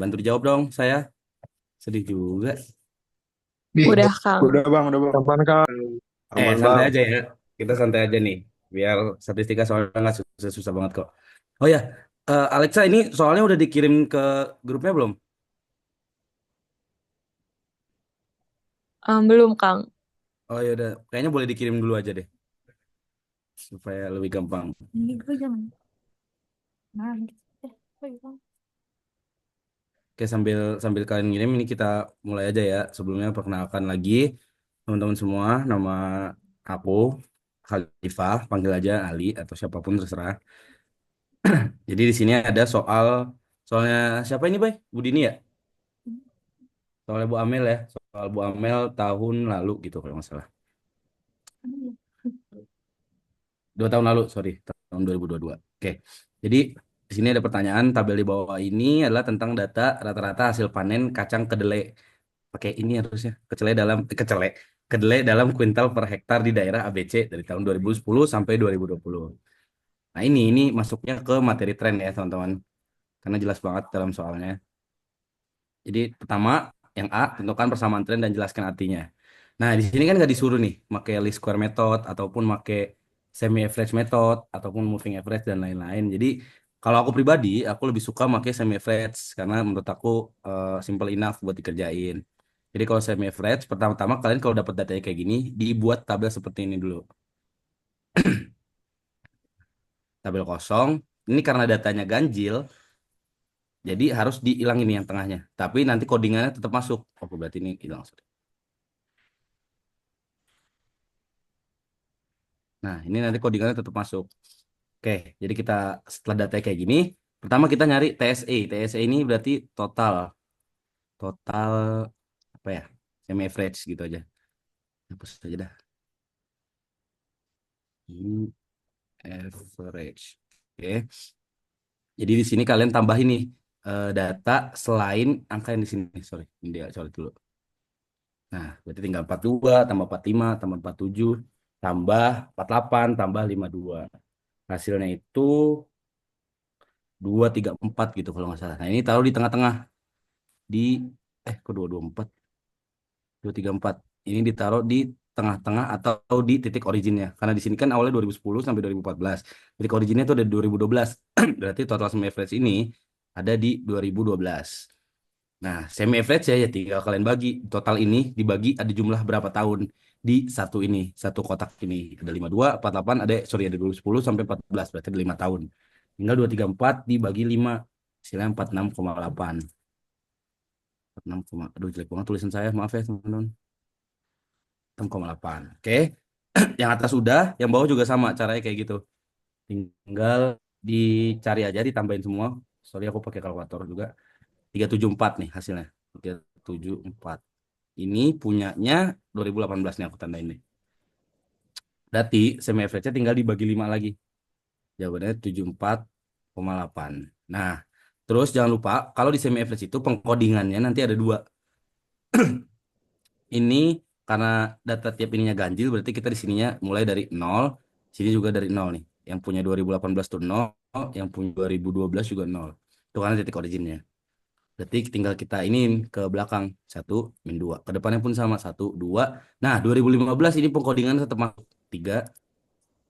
Bantu dijawab dong saya. Sedih juga. Ih, Udah, Kang. udah bang. Kapan Kak? Aman Santai bang. aja ya. Kita santai aja nih. Biar statistika soalnya nggak susah-susah banget kok. Oh ya, Alexa ini soalnya udah dikirim ke grupnya belum? Belum, Kang. Oh ya udah, kayaknya boleh dikirim dulu aja deh supaya lebih gampang. Ini gue jangan. Nah, oh iya, Bang. Oke, sambil sambil kalian ngirim ini kita mulai aja ya. Sebelumnya perkenalkan lagi teman-teman semua, nama aku Khalifah, panggil aja Ali atau siapapun terserah. Jadi di sini ada soalnya siapa ini, Bay? Bu Dini ya? Soalnya Bu Amel ya, soal Bu Amel tahun lalu gitu kalau nggak salah. 2 tahun lalu, sorry, tahun 2022. Oke, jadi di sini ada pertanyaan, tabel di bawah ini adalah tentang data rata-rata hasil panen kacang kedelai. Pakai ini harusnya, kedelai dalam kuintal per hektar di daerah ABC dari tahun 2010 sampai 2020. Nah ini masuknya ke materi tren ya teman-teman, karena jelas banget dalam soalnya. Jadi pertama, yang A, tentukan persamaan tren dan jelaskan artinya. Nah, di sini kan nggak disuruh nih, pakai least square method, ataupun pakai semi average method, ataupun moving average, dan lain-lain. Jadi, kalau aku pribadi, aku lebih suka pakai semi average, karena menurut aku simple enough buat dikerjain. Jadi, kalau semi average, pertama-tama kalian kalau dapat datanya kayak gini, dibuat tabel seperti ini dulu. Tabel kosong, ini karena datanya ganjil, jadi harus dihilangin nih yang tengahnya. Tapi nanti codingannya tetap masuk. Oh, berarti ini hilang. Nah, ini nanti codingannya tetap masuk. Oke, jadi kita setelah data kayak gini, pertama kita nyari TSE. TSE ini berarti total, total apa ya? Semi average gitu aja. Hapus aja dah. Ini average. Oke. Jadi di sini kalian tambah ini data selain angka yang di sini. Sorry, ini dia coret dulu. Nah, berarti tinggal 42 tambah 45 tambah 47 tambah 48 tambah 52. Hasilnya itu 234 gitu kalau nggak salah. Nah, ini taruh di tengah-tengah di kok 224 234 ini ditaruh di tengah-tengah atau di titik originnya karena di sini kan awalnya 2010 sampai 2014, titik originnya itu ada 2012. Berarti total semi average ini ada di 2012. Nah, semi average ya tinggal kalian bagi total ini dibagi ada jumlah berapa tahun di satu kotak ini ada 52 48, ada sorry ada 2010 sampai 14, berarti ada 5 tahun. Tinggal 234 dibagi 5 hasilnya 46,8. 6, aduh jelek banget tulisan saya, maaf ya teman-teman. 6,8. Oke. Yang atas udah, yang bawah juga sama caranya kayak gitu. Tinggal dicari aja, ditambahin semua. Sorry aku pakai kalkulator juga. 374 nih hasilnya. 374. Ini punyanya 2018 nih aku tandain nih. Berarti semi average-nya tinggal dibagi 5 lagi. Jawabannya 74,8. Nah, terus jangan lupa kalau di semi average itu pengkodingannya nanti ada dua. Ini karena data tiap ininya ganjil, berarti kita di sininya mulai dari nol, sini juga dari nol nih. Yang punya 2018 tuh nol, yang punya 2012 juga nol. Itu karena titik originnya. Berarti tinggal kita ini ke belakang, satu min 2. Ke depannya pun sama, satu 2. Nah, 2015 ini pengkodingan tetap masuk. 3,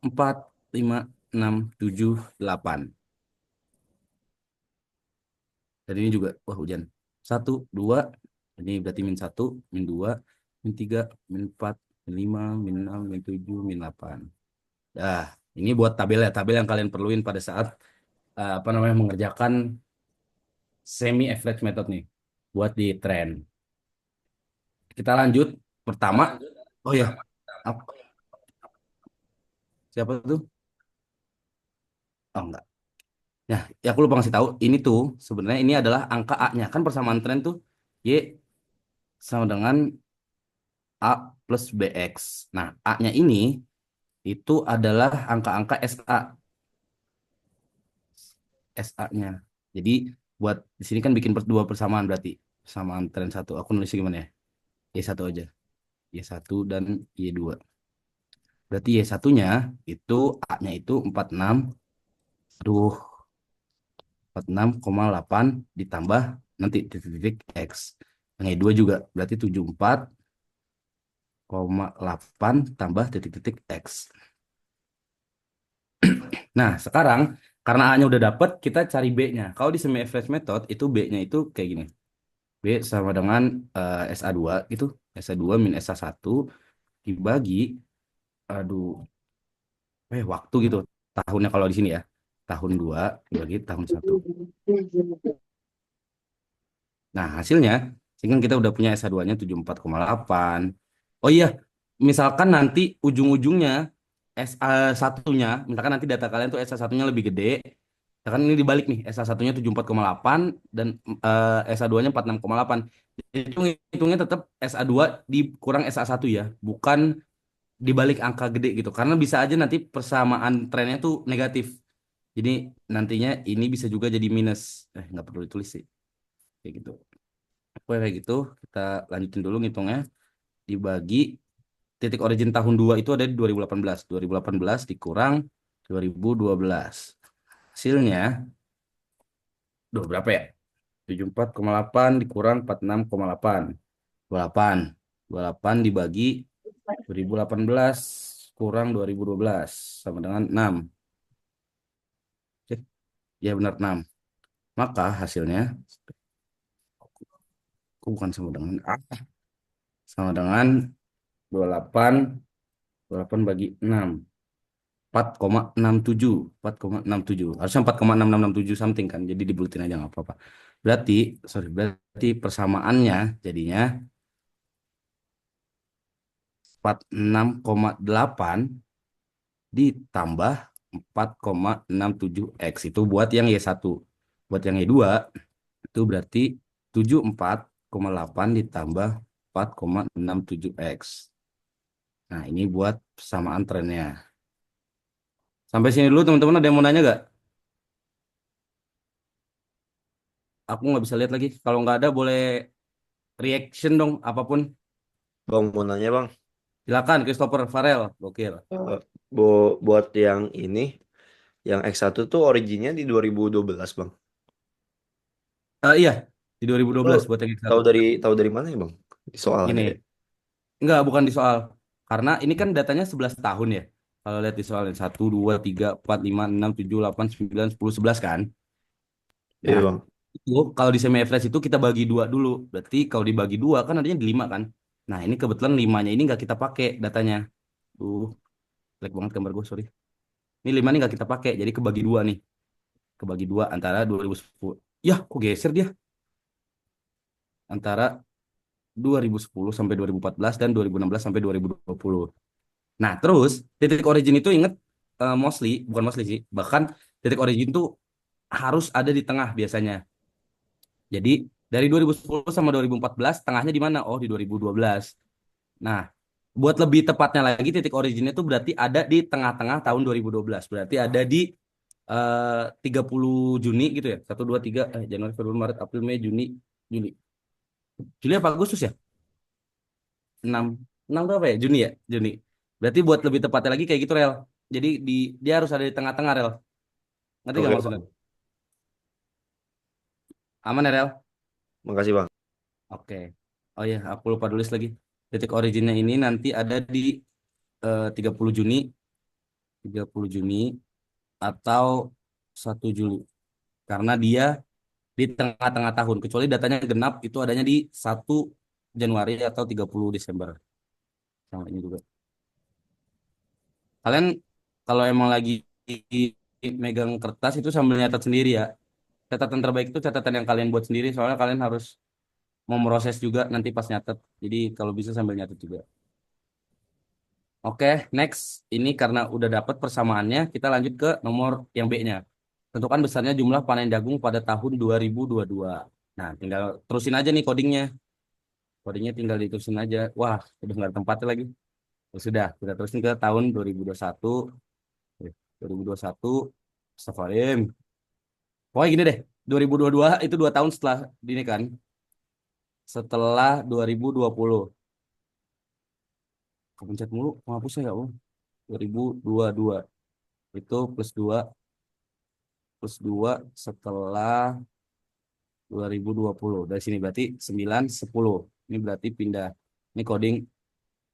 4, 5, 6, 7, 8. Dan ini juga, wah hujan. Satu 2, ini berarti min satu, min 2, min 3, min 4, min 5, min 6, min 7, min 8. Nah, ini buat tabel ya, tabel yang kalian perluin pada saat apa namanya mengerjakan semi average method nih buat di trend. Kita lanjut pertama. Oh ya, siapa tuh? Oh enggak. Ya, ya aku lupa ngasih tahu. Ini tuh sebenarnya ini adalah angka A-nya. Kan persamaan tren tuh Y sama dengan A plus BX. Nah, A-nya ini itu adalah angka-angka SA. SA-nya. Jadi buat di sini kan bikin dua persamaan berarti. Persamaan tren satu. Aku nulisnya gimana ya? Y1 aja. Y1 dan Y2. Berarti Y1-nya itu A-nya itu 46. Aduh, 46,8 ditambah. nanti titik-titik X. Yang E2 juga berarti 74,8 tambah titik-titik X. Nah, sekarang karena A-nya udah dapet, kita cari B-nya. Kalau di semi average method itu B-nya itu kayak gini. B sama dengan SA2 gitu. SA2 min SA1 dibagi, aduh, waktu gitu. Tahunnya kalau di sini ya. Tahun 2 dibagi tahun 1. Nah, hasilnya, sehingga kita udah punya SA2-nya 74,8. Oh iya, misalkan nanti ujung-ujungnya SA1-nya, misalkan nanti data kalian tuh SA1-nya lebih gede, misalkan ini dibalik nih, SA1-nya 74,8 dan SA2-nya 46,8. Itu hitungnya tetap SA2 dikurang SA1 ya, bukan dibalik angka gede gitu. Karena bisa aja nanti persamaan trennya tuh negatif. Jadi nantinya ini bisa juga jadi minus. Nggak perlu ditulis sih. Kayak gitu. Oke, kayak gitu. Kita lanjutin dulu ngitungnya. Dibagi titik origin tahun 2 itu ada di 2018. 2018 dikurang 2012. Hasilnya, berapa ya? 74,8 dikurang 46,8. 28. 28 dibagi 2018 kurang 2012 sama dengan 6. Cek. Ya benar 6. Maka hasilnya, bukan sama dengan sama dengan 28 28 bagi 6. 4,67. 4,67. Harusnya 4,6667 something kan. Jadi dibulutin aja nggak apa-apa. Berarti persamaannya jadinya 46,8 ditambah 4,67 X. Itu buat yang Y1. Buat yang Y2 itu berarti 74,8 ditambah 4,67 X. Nah, ini buat persamaan trennya. Sampai sini dulu teman-teman, ada yang mau nanya nggak? Aku nggak bisa lihat lagi. Kalau nggak ada boleh reaction dong, apapun. Bang, mau nanya bang, Silakan Christopher Farel. Gokil. Eh, buat yang ini, yang X1 tuh originnya di 2012 bang. Iya, di Itu 2012 buat yang tahu X1. dari mana ya bang? Di soal aja Gini, deh. nggak, bukan di soal. Karena ini kan datanya 11 tahun ya. Kalau lihat di soalnya 1, 2, 3, 4, 5, 6, 7, 8, 9, 10, 11 kan. Iya Nah, bang. itu kalau di semi average itu kita bagi dua dulu. Berarti kalau dibagi dua kan adanya di 5 kan. Nah, ini kebetulan 5-nya ini nggak kita pakai datanya. Jelek banget gambar gue, sorry. Ini 5 nih nggak kita pakai, jadi kebagi dua nih. Kebagi dua antara 2010. Ya, kok geser dia? Antara 2010 sampai 2014 dan 2016 sampai 2020. Nah, terus titik origin itu inget, mostly, bukan mostly sih, bahkan titik origin itu harus ada di tengah biasanya. Jadi dari 2010 sama 2014 tengahnya di mana? Oh, di 2012. Nah, buat lebih tepatnya lagi titik originnya itu berarti ada di tengah-tengah tahun 2012. Berarti ada di 30 Juni gitu ya. 1, 2, 3, Januari, Februari, Maret, April, Mei, Juni, Juli. Juli apa Agustus ya? 6 6 berapa ya? Juni ya? Juni. Berarti buat lebih tepatnya lagi kayak gitu, Rel. Jadi dia harus ada di tengah-tengah, Rel. Ngerti Oke gak maksudnya? bang. Aman ya, Rel? Makasih bang. Oke. Oh ya, aku lupa tulis lagi. Titik originnya ini nanti ada di 30 Juni, 30 Juni atau 1 Juli. Karena dia di tengah-tengah tahun. Kecuali datanya genap itu adanya di 1 Januari atau 30 Desember. Sama ini juga. Kalian kalau emang lagi megang kertas itu sambil nyatet sendiri ya. Catatan terbaik itu catatan yang kalian buat sendiri, soalnya kalian harus memproses juga nanti pas nyatet. Jadi kalau bisa sambil nyatet juga. Oke, next. Ini karena udah dapat persamaannya, kita lanjut ke nomor yang B-nya. Tentukan besarnya jumlah panen jagung pada tahun 2022. Nah, tinggal terusin aja nih codingnya. Codingnya tinggal diterusin aja. Wah, udah nggak ada tempatnya lagi. Ya sudah, kita terusin ke tahun 2021. 2021. Astagfirullahaladzim. Pokoknya gini deh, 2022 itu 2 tahun setelah ini kan. Setelah 2020. Kepencet mulu, menghapusnya ya Allah. 2022. Itu plus 2 setelah 2020. Dari sini berarti 9, 10. Ini berarti pindah. Ini coding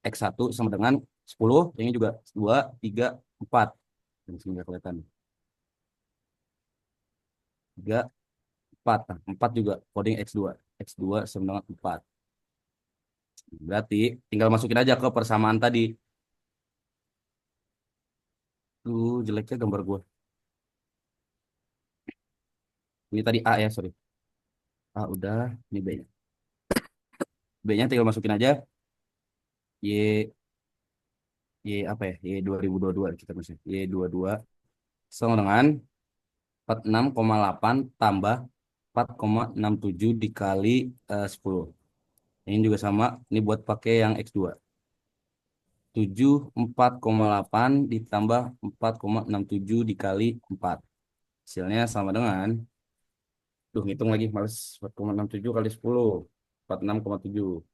X1 sama dengan 10. Ini juga 2, 3, 4. Yang sini nggak kelihatan. 3, 4. Nah, 4 juga coding X2. X2 sama dengan 4. Berarti tinggal masukin aja ke persamaan tadi. Jeleknya gambar gua. Ini tadi A ya, sorry. A udah, ini B-nya. B-nya tinggal masukin aja. Y, Y apa ya? Y 2022 kita masuk. Y 22 sama dengan 46,8 tambah 4,67 dikali 10. Ini juga sama. Ini buat pakai yang X2. 74,8 ditambah 4,67 dikali 4. Hasilnya sama dengan, ngitung lagi males, 4,67 kali 10. 46,7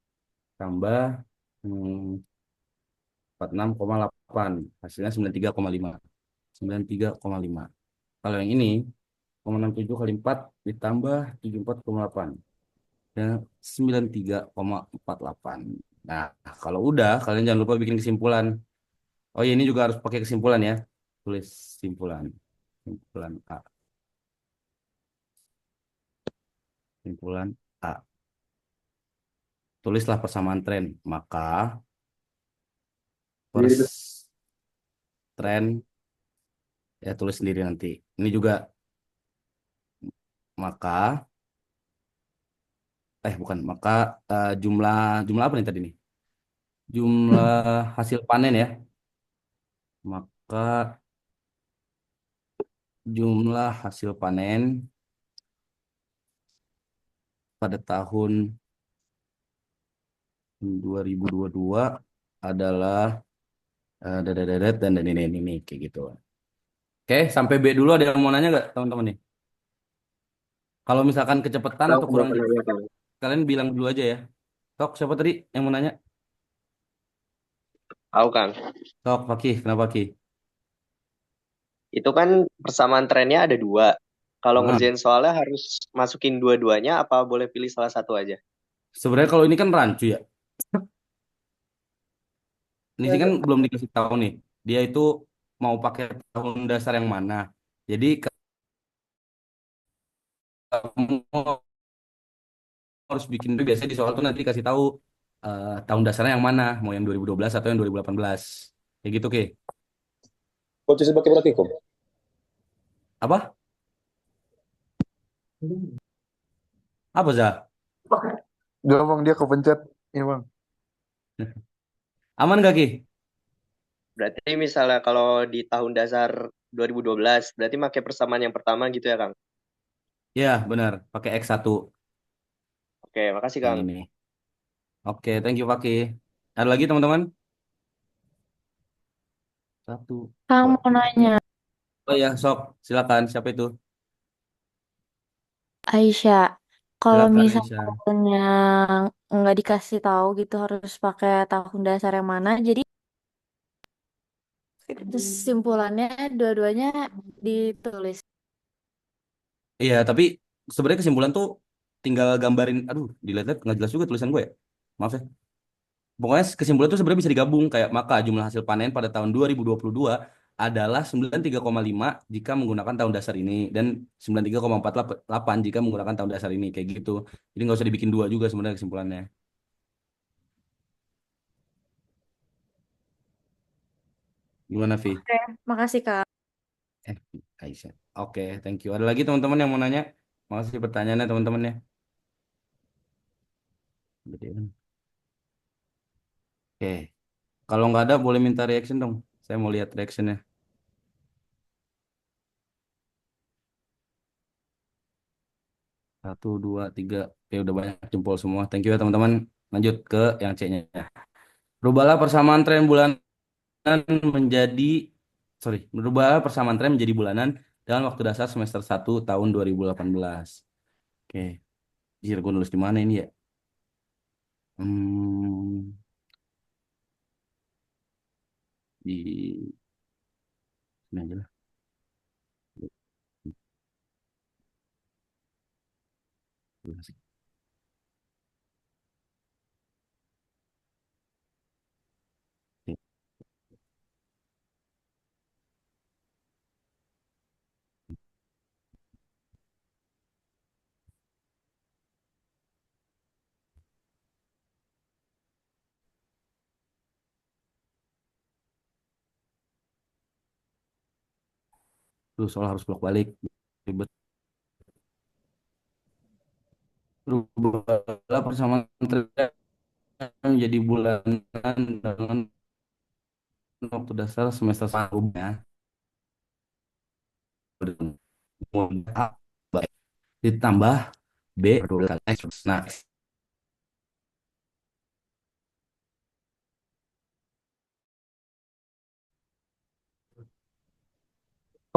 tambah 46,8. Hasilnya 93,5. 93,5. Kalau yang ini, 0,67 kali 4 ditambah 74,8. Ya, 93,48. Nah, kalau udah, kalian jangan lupa bikin kesimpulan. Oh iya, ini juga harus pakai kesimpulan ya. Tulis kesimpulan. Kesimpulan A. Kesimpulan A. Tulislah persamaan tren. Maka pers tren, ya tulis sendiri nanti. Ini juga maka, bukan, maka jumlah jumlah apa nih tadi nih? Jumlah hasil panen ya. Maka jumlah hasil panen pada tahun 2022 adalah dadadat dan ini kayak gitu. Oke, sampai B dulu ada yang mau nanya nggak teman-teman nih? Kalau misalkan kecepatan Tahu atau kurang berapa jelas, nanya Kang? kalian bilang dulu aja ya. Tok, siapa tadi yang mau nanya? Tahu Kang, Tok, Fakih, kenapa Fakih? itu kan persamaan trennya ada dua. Kalau Heeh. ngerjain soalnya harus masukin dua-duanya apa boleh pilih salah satu aja? Sebenarnya kalau ini kan rancu ya. Ini sih kan belum dikasih tahu nih. Dia itu mau pakai tahun dasar yang mana. Jadi kamu harus bikin biasanya di soal tuh nanti dikasih tahu tahun dasarnya yang mana, mau yang 2012 atau yang 2018. Kayak gitu, Ke. Coach sebagai praktikum. Apa? Apa, Zah? Gak bang, dia kepencet. Ini bang. Aman gak, Ki? Berarti misalnya kalau di tahun dasar 2012, berarti pakai persamaan yang pertama gitu ya Kang? Ya, benar. Pakai X1 Oke, makasih yang Kang. ini. Oke, thank you, Fakih. Ada lagi, teman-teman? Satu, Kamu dua, mau tiga. nanya, Oh ya, sok. Silakan. Siapa itu? Aisyah, kalau Silakan, Aisyah. misalnya nggak dikasih tahu gitu harus pakai tahun dasar yang mana, jadi kesimpulannya dua-duanya ditulis. Iya, tapi sebenarnya kesimpulan tuh tinggal gambarin. Aduh, dilihat nggak jelas juga tulisan gue ya. Maaf ya. Pokoknya kesimpulan itu sebenarnya bisa digabung kayak maka jumlah hasil panen pada tahun 2022 adalah 93,5 jika menggunakan tahun dasar ini dan 93,48 jika menggunakan tahun dasar ini kayak gitu. Jadi nggak usah dibikin dua juga sebenarnya kesimpulannya. Gimana, Vi? Oke, makasih Kak. Eh, Aisyah. Oke, thank you. Ada lagi teman-teman yang mau nanya? Makasih pertanyaannya teman-teman ya. Oke, kalau nggak ada boleh minta reaction dong. Saya mau lihat reactionnya. 1, 2, 3. Oke, udah banyak jempol semua. Thank you ya teman-teman. Lanjut ke yang C-nya. Rubahlah persamaan tren bulanan menjadi, berubahlah persamaan tren menjadi bulanan dalam waktu dasar semester 1 tahun 2018. Oke, jir gue nulis di mana ini ya? Hmm, di sini aja lah. Terus soal harus bolak-balik. Ribet. Rubahlah persamaan teriak menjadi bulanan dengan waktu dasar semester sebelumnya. A baik. Ditambah B per 12 kali X. Nah,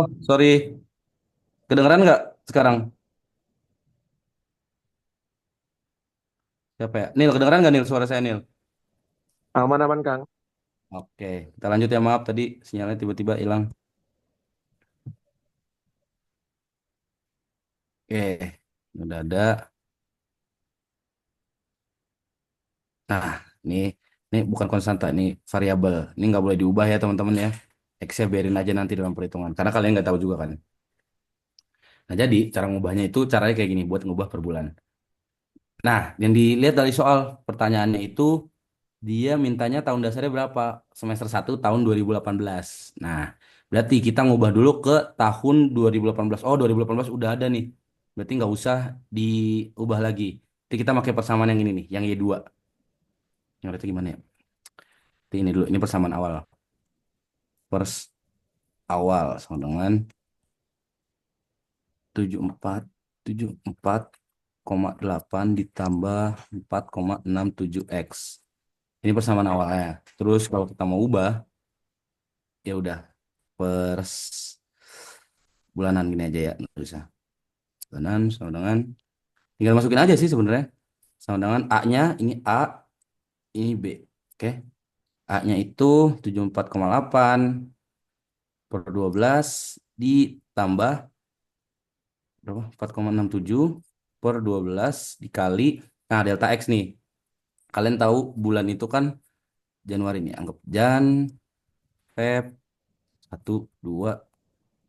oh sorry, kedengeran nggak sekarang? Siapa ya? Nil, kedengeran nggak Nil suara saya Nil? Aman-aman, Kang. Oke, kita lanjut ya, maaf tadi sinyalnya tiba-tiba hilang. Oke, udah ada. Nah, ini bukan konstanta, ini variabel. Ini nggak boleh diubah ya teman-teman ya. X-nya biarin aja nanti dalam perhitungan. Karena kalian nggak tahu juga kan. Nah, jadi cara ngubahnya itu caranya kayak gini buat ngubah per bulan. Nah, yang dilihat dari soal pertanyaannya itu dia mintanya tahun dasarnya berapa? Semester 1 tahun 2018. Nah, berarti kita ngubah dulu ke tahun 2018. Oh, 2018 udah ada nih. Berarti nggak usah diubah lagi. Jadi kita pakai persamaan yang ini nih, yang Y2. Yang berarti gimana ya? Jadi ini dulu, ini persamaan awal. Pers awal sama dengan 74,8 ditambah 4,67 X. Ini persamaan awalnya. Terus kalau kita mau ubah, ya udah per bulanan gini aja ya, nggak usah. Bulanan sama dengan, tinggal masukin aja sih sebenarnya. Sama dengan A-nya, ini A, ini B. Oke. A-nya itu 74,8 per 12 ditambah berapa? 4,67 per 12 dikali, nah delta X nih. Kalian tahu bulan itu kan Januari nih. Anggap Feb, 1, 2,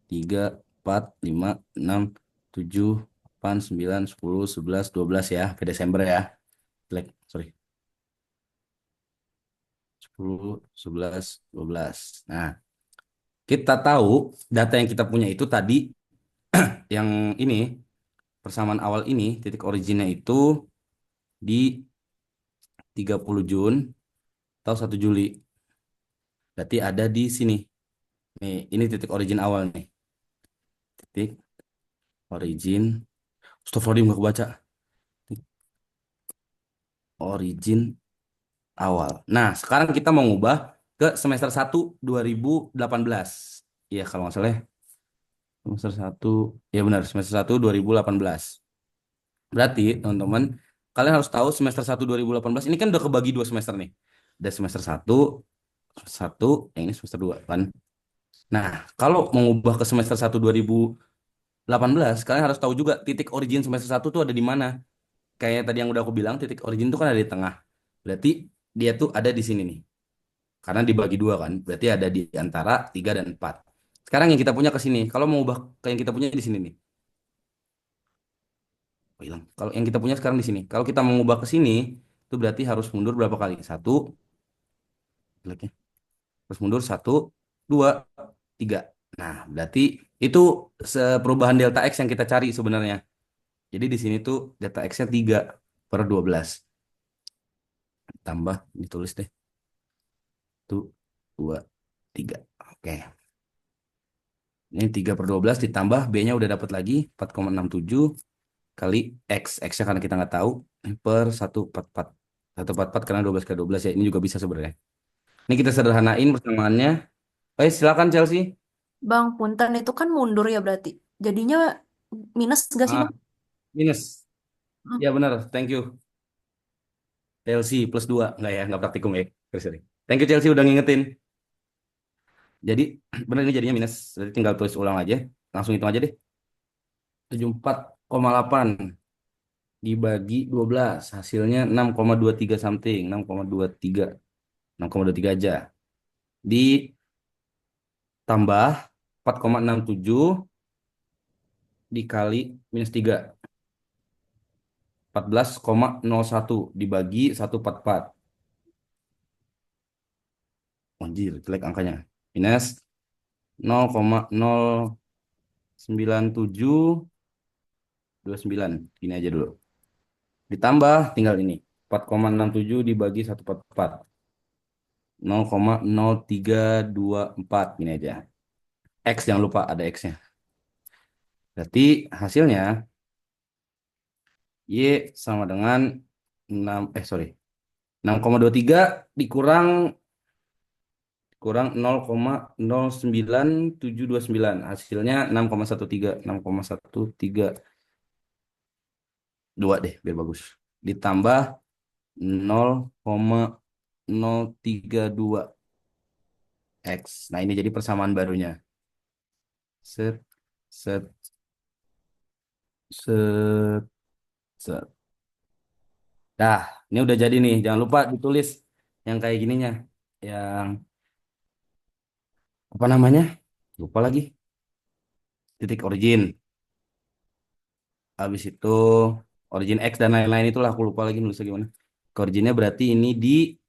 3, 4, 5, 6, 7, 8, 9, 10, 11, 12 ya. Ke Desember ya. Jelek, sorry. 10, 11, 12. Nah, kita tahu data yang kita punya itu tadi, yang ini, persamaan awal ini, titik originnya itu di 30 Jun atau 1 Juli. Berarti ada di sini. Nih, ini titik origin awal nih. Titik origin. Astagfirullahaladzim, nggak kebaca. Origin awal. Nah, sekarang kita mau ngubah ke semester 1 2018. Iya, kalau nggak salah ya. Semester 1, ya benar, semester 1 2018. Berarti, teman-teman, kalian harus tahu semester 1 2018 ini kan udah kebagi dua semester nih. Ada semester 1, yang ini semester 2 kan. Nah, kalau mau ngubah ke semester 1 2018, kalian harus tahu juga titik origin semester 1 tuh ada di mana. Kayak tadi yang udah aku bilang, titik origin tuh kan ada di tengah. Berarti dia tuh ada di sini nih. Karena dibagi dua kan, berarti ada di antara 3 dan 4. Sekarang yang kita punya ke sini. Kalau mau ubah ke yang kita punya di sini nih. Oh, hilang. Kalau yang kita punya sekarang di sini. Kalau kita mau ubah ke sini, itu berarti harus mundur berapa kali? Satu, jeleknya. Terus mundur satu, dua, tiga. Nah, berarti itu perubahan delta X yang kita cari sebenarnya. Jadi di sini tuh delta X-nya 3 per 12. Tambah, ditulis deh. 1, 2, 3. Oke. Ini 3 per 12 ditambah B-nya udah dapat lagi 4,67 kali X. X-nya karena kita nggak tahu. Per 144. 144 karena 12 kali 12 ya. Ini juga bisa sebenarnya. Ini kita sederhanain persamaannya. Silakan Chelsea. Bang, punten itu kan mundur ya berarti. Jadinya minus gak sih, Ah, Bang? minus. Hmm. Ya benar. Thank you. Chelsea plus 2. Nggak ya, nggak praktikum ya. Sorry, sorry. Thank you Chelsea udah ngingetin. Jadi benar ini jadinya minus. Berarti tinggal tulis ulang aja. Langsung hitung aja deh. 74,8 dibagi 12 hasilnya 6,23 something, 6,23, 6,23 aja. Ditambah 4,67 dikali -3, 14,01 dibagi 144. Anjir, jelek angkanya. Minus 0,09729. Gini aja dulu. Ditambah tinggal ini. 4,67 dibagi 144. 0,0324. Gini aja. X jangan lupa ada X-nya. Berarti hasilnya Y sama dengan 6,23 dikurang 0,09729, hasilnya 6,132 deh biar bagus, ditambah 0,032 X. Nah, ini jadi persamaan barunya. Set, set, set, set. Dah, ini udah jadi nih. Jangan lupa ditulis yang kayak gininya. Yang apa namanya? Lupa lagi. Titik origin. Habis itu origin X dan lain-lain itulah, aku lupa lagi nulisnya gimana. Ke originnya berarti ini di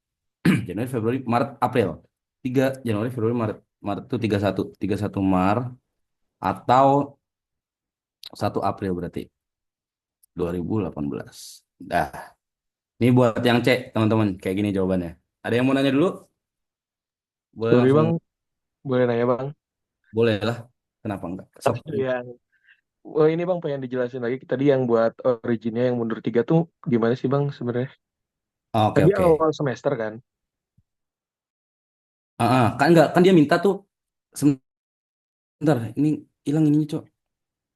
Januari, Februari, Maret, April. 3 Januari, Februari, Maret. Maret itu 31 Maret atau 1 April berarti 2018. Dah. Ini buat yang C, teman-teman. Kayak gini jawabannya. Ada yang mau nanya dulu? Boleh Sorry langsung. Bang, boleh nanya Bang. Boleh lah. Kenapa enggak? Sok. Tadi yang, ini Bang pengen dijelasin lagi. Tadi yang buat originnya yang mundur 3 tuh gimana sih Bang sebenarnya? Oke, Tadi oke. awal semester kan? Kan enggak, kan dia minta tuh sebentar, ini hilang ininya, Cok.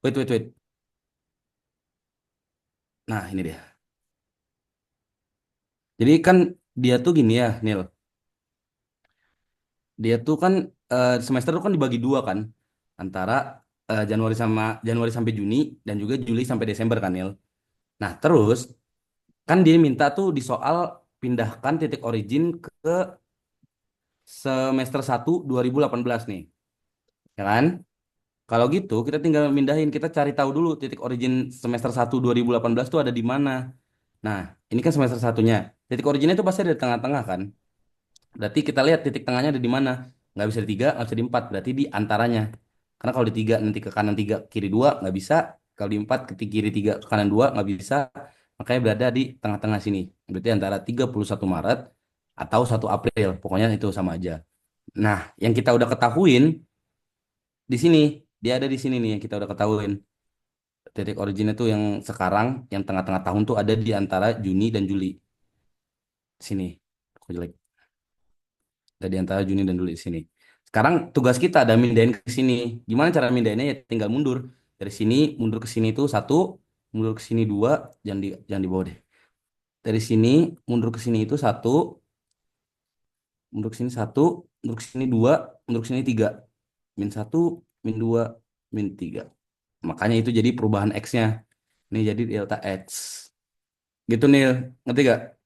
Wait, wait, wait. Nah, ini dia. Jadi kan dia tuh gini ya, Nil. Dia tuh kan semester tuh kan dibagi dua kan, antara Januari sampai Juni dan juga Juli sampai Desember kan, Nil. Nah, terus kan dia minta tuh di soal pindahkan titik origin ke semester 1 2018 nih. Ya kan? Kalau gitu kita tinggal mindahin, kita cari tahu dulu titik origin semester 1 2018 tuh ada di mana. Nah, ini kan semester satunya. Titik originnya itu pasti ada di tengah-tengah kan? Berarti kita lihat titik tengahnya ada di mana. Nggak bisa di 3, nggak bisa di 4. Berarti di antaranya. Karena kalau di 3 nanti ke kanan 3, kiri 2 nggak bisa. Kalau di 4 ke kiri 3, ke kanan 2 nggak bisa. Makanya berada di tengah-tengah sini. Berarti antara 31 Maret atau 1 April. Pokoknya itu sama aja. Nah, yang kita udah ketahuin di sini. Dia ada di sini nih yang kita udah ketahuin. Titik originnya tuh yang sekarang, yang tengah-tengah tahun tuh ada di antara Juni dan Juli. Sini. Aku jelek. Ada di antara Juni dan Juli di sini. Sekarang tugas kita ada mindahin ke sini. Gimana cara mindahinnya? Ya tinggal mundur. Dari sini mundur ke sini itu 1, mundur ke sini 2, jangan di bawah deh. Dari sini mundur ke sini itu 1, mundur ke sini 1, mundur ke sini 2, mundur ke sini 3. -1, -2, -3. Makanya itu jadi perubahan X-nya. Ini jadi delta X. Gitu Nil, ngerti gak?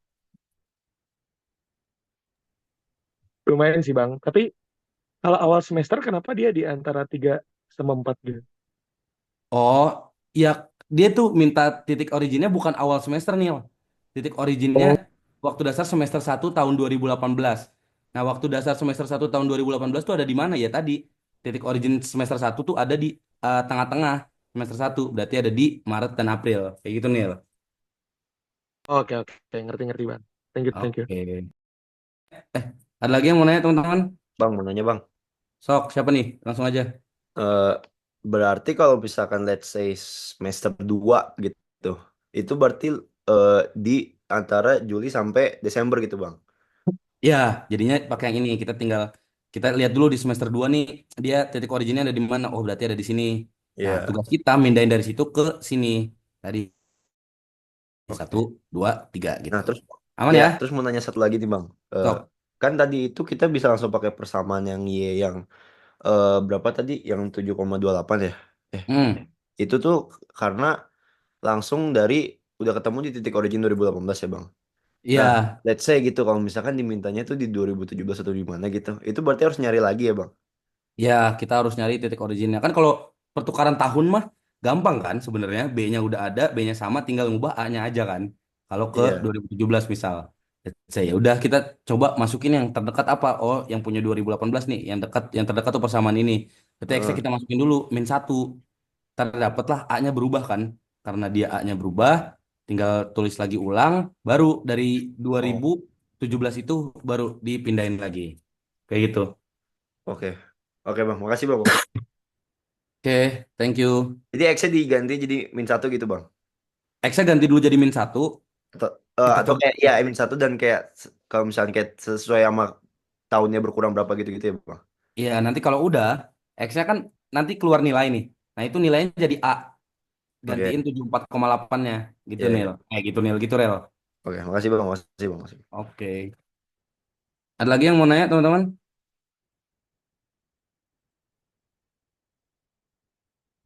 Lumayan sih Bang. Tapi kalau awal semester kenapa dia di antara 3 sama 4 gitu? Oh, ya dia tuh minta titik originnya bukan awal semester Nil. Titik originnya Oh, waktu dasar semester 1 tahun 2018. Nah, waktu dasar semester 1 tahun 2018 tuh ada di mana ya tadi? Titik origin semester 1 tuh ada di tengah-tengah semester 1. Berarti ada di Maret dan April. Kayak gitu Nil. oke oke. Ngerti-ngerti Bang. Thank you, thank you. Oke. Ada lagi yang mau nanya teman-teman? Bang, mau nanya Bang. Sok, siapa nih? Langsung aja. Eh, Berarti kalau misalkan let's say semester 2 gitu, itu berarti di antara Juli sampai Desember gitu Bang. Ya, jadinya pakai yang ini. Kita lihat dulu di semester 2 nih, dia titik originnya ada di mana? Oh, berarti ada di sini. Nah, Iya. tugas kita mindahin dari situ ke sini. Tadi Oke. 1, 2, 3 Nah, gitu. terus Aman ya, ya? terus mau nanya satu lagi nih Bang. Sok. Kan tadi itu kita bisa langsung pakai persamaan yang Y yang berapa tadi? Yang 7,28 ya? Eh, Hmm. itu tuh karena langsung dari udah ketemu di titik origin 2018 ya Bang. Iya, Nah, let's say gitu kalau misalkan dimintanya tuh di 2017 atau di mana gitu, itu berarti harus nyari lagi ya Bang. ya kita harus nyari titik originnya. Kan kalau pertukaran tahun mah gampang kan sebenarnya. B-nya udah ada, B-nya sama, tinggal ngubah A-nya aja kan. Kalau ke Iya. 2017 misal. Saya ya udah kita coba masukin yang terdekat apa? Oh, yang punya 2018 nih, yang terdekat tuh persamaan ini. Berarti X-nya Heeh. kita masukin dulu -1. Terdapatlah A-nya berubah kan. Karena dia A-nya berubah, tinggal tulis lagi ulang, baru dari Oh, 2017 itu baru dipindahin lagi. Kayak gitu. oke. Oke Bang, makasih Bang. Makasih. Oke, thank you. Jadi X-nya diganti jadi -1 gitu Bang. X-nya ganti dulu jadi -1. Atau, Kita atau coba. kayak ya -1 dan kayak kalau misalnya kayak sesuai sama tahunnya berkurang berapa gitu-gitu ya Bang. Iya, nanti kalau udah, X-nya kan nanti keluar nilai nih. Nah, itu nilainya jadi A. Oke. Gantiin 74,8-nya. Gitu, Iya, Nil. iya. Gitu, Nil. Gitu, Rel. Oke, makasih Bang. Makasih Bang. Makasih. Oke. Ada lagi yang mau nanya, teman-teman?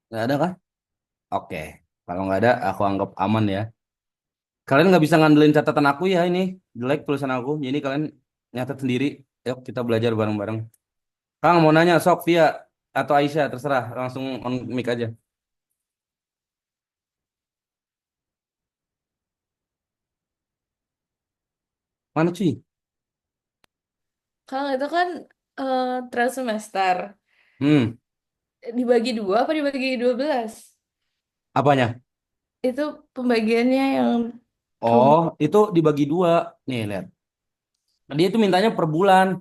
Nggak ada kah? Oke. Kalau nggak ada, aku anggap aman ya. Kalian nggak bisa ngandelin catatan aku ya ini. Jelek tulisan aku. Jadi kalian nyatet sendiri. Yuk, kita belajar bareng-bareng. Kang, mau nanya, sok, Via atau Aisyah, terserah. Langsung on mic aja. Mana cuy? Kang, itu kan trial semester. Hmm, Dibagi dua apa dibagi 12? apanya? Itu pembagiannya yang kamu... Oh, itu dibagi dua. Nih, lihat. Dia itu mintanya per bulan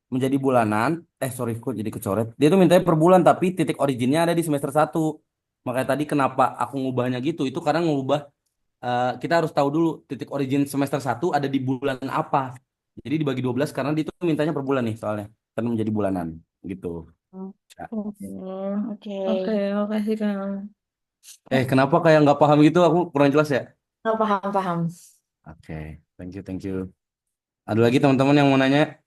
menjadi bulanan. Sorry, kok jadi kecoret. Dia itu mintanya per bulan, tapi titik originnya ada di semester 1. Makanya tadi kenapa aku ngubahnya gitu, itu karena ngubah, kita harus tahu dulu titik origin semester 1 ada di bulan apa. Jadi dibagi 12 karena dia itu mintanya per bulan nih soalnya. Karena menjadi bulanan gitu. Ya. Oke. Oke, makasih Kang. Kenapa kayak nggak paham gitu? Aku kurang jelas ya? Oh, paham, paham. Oke, thank you, thank you. Ada lagi teman-teman yang mau nanya?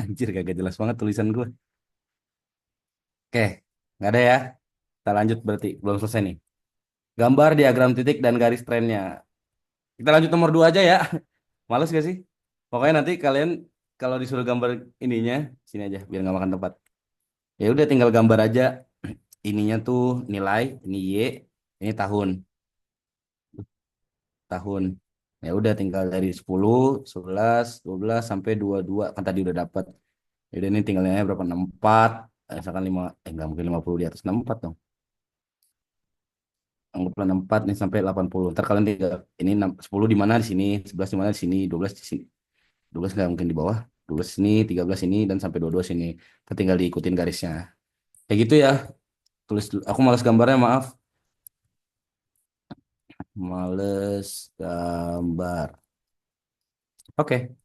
Anjir, kagak jelas banget tulisan gue. Oke, nggak ada ya. Kita lanjut berarti, belum selesai nih. Gambar diagram titik dan garis trennya. Kita lanjut nomor 2 aja ya. Males gak sih? Pokoknya nanti kalian kalau disuruh gambar ininya, sini aja, biar nggak makan tempat. Ya udah tinggal gambar aja. Ininya tuh nilai, ini Y, ini tahun. Tahun. Ya udah tinggal dari 10, 11, 12 sampai 22 kan tadi udah dapat. Ya udah ini tinggal nilainya berapa? 64. Misalkan 5, nggak mungkin 50 di atas 64 dong. Anggaplah 64 nih sampai 80. Ntar kalian tinggal ini 10 di mana di sini, 11 di mana di sini, 12 di sini. 12 nggak mungkin di bawah. 12 sini, 13 ini dan sampai 22 sini. Ntar tinggal diikutin garisnya. Kayak gitu ya. Tulis dulu. Aku malas gambarnya, maaf. Males gambar. Oke,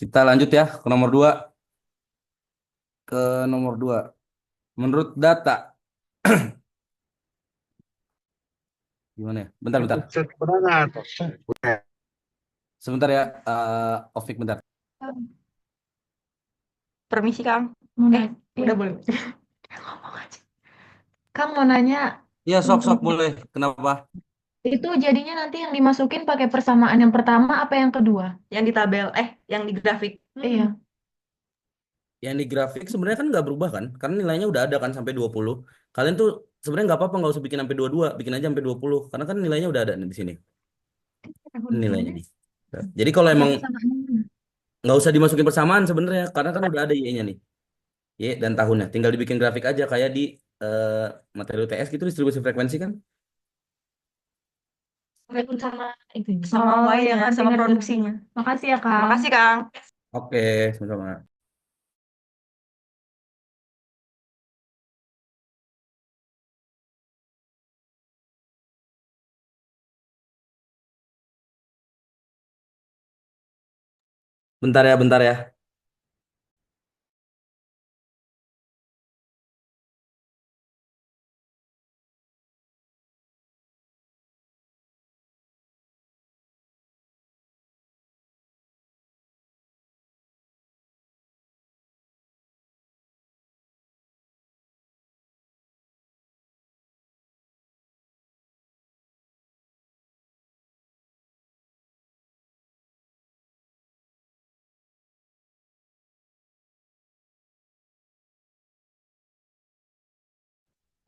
kita lanjut ya ke nomor 2. Ke nomor 2. Menurut data, gimana ya? Bentar, bentar. Sebentar ya, Ovik bentar. Permisi, Kang. Udah boleh. Ngomong aja. Kang mau nanya, Iya, sok-sok mm, boleh. Kenapa? itu jadinya nanti yang dimasukin pakai persamaan yang pertama apa yang kedua? Yang di tabel, yang di grafik. Iya. Yang di grafik sebenarnya kan nggak berubah kan? Karena nilainya udah ada kan sampai 20. Kalian tuh sebenarnya nggak apa-apa, nggak usah bikin sampai 22, bikin aja sampai 20. Karena kan nilainya udah ada nih di sini. Ini nilainya nih. Jadi kalau Tapi emang persamaannya mana? nggak usah dimasukin persamaan sebenarnya, karena kan udah ada Y-nya nih. Y dan tahunnya. Tinggal dibikin grafik aja kayak di eh, materi UTS gitu, distribusi frekuensi kan. Sama itu. Sama Y ya, sama produksinya. Makasih ya, Kang. Makasih, Kang. Oke, sama-sama. Bentar ya.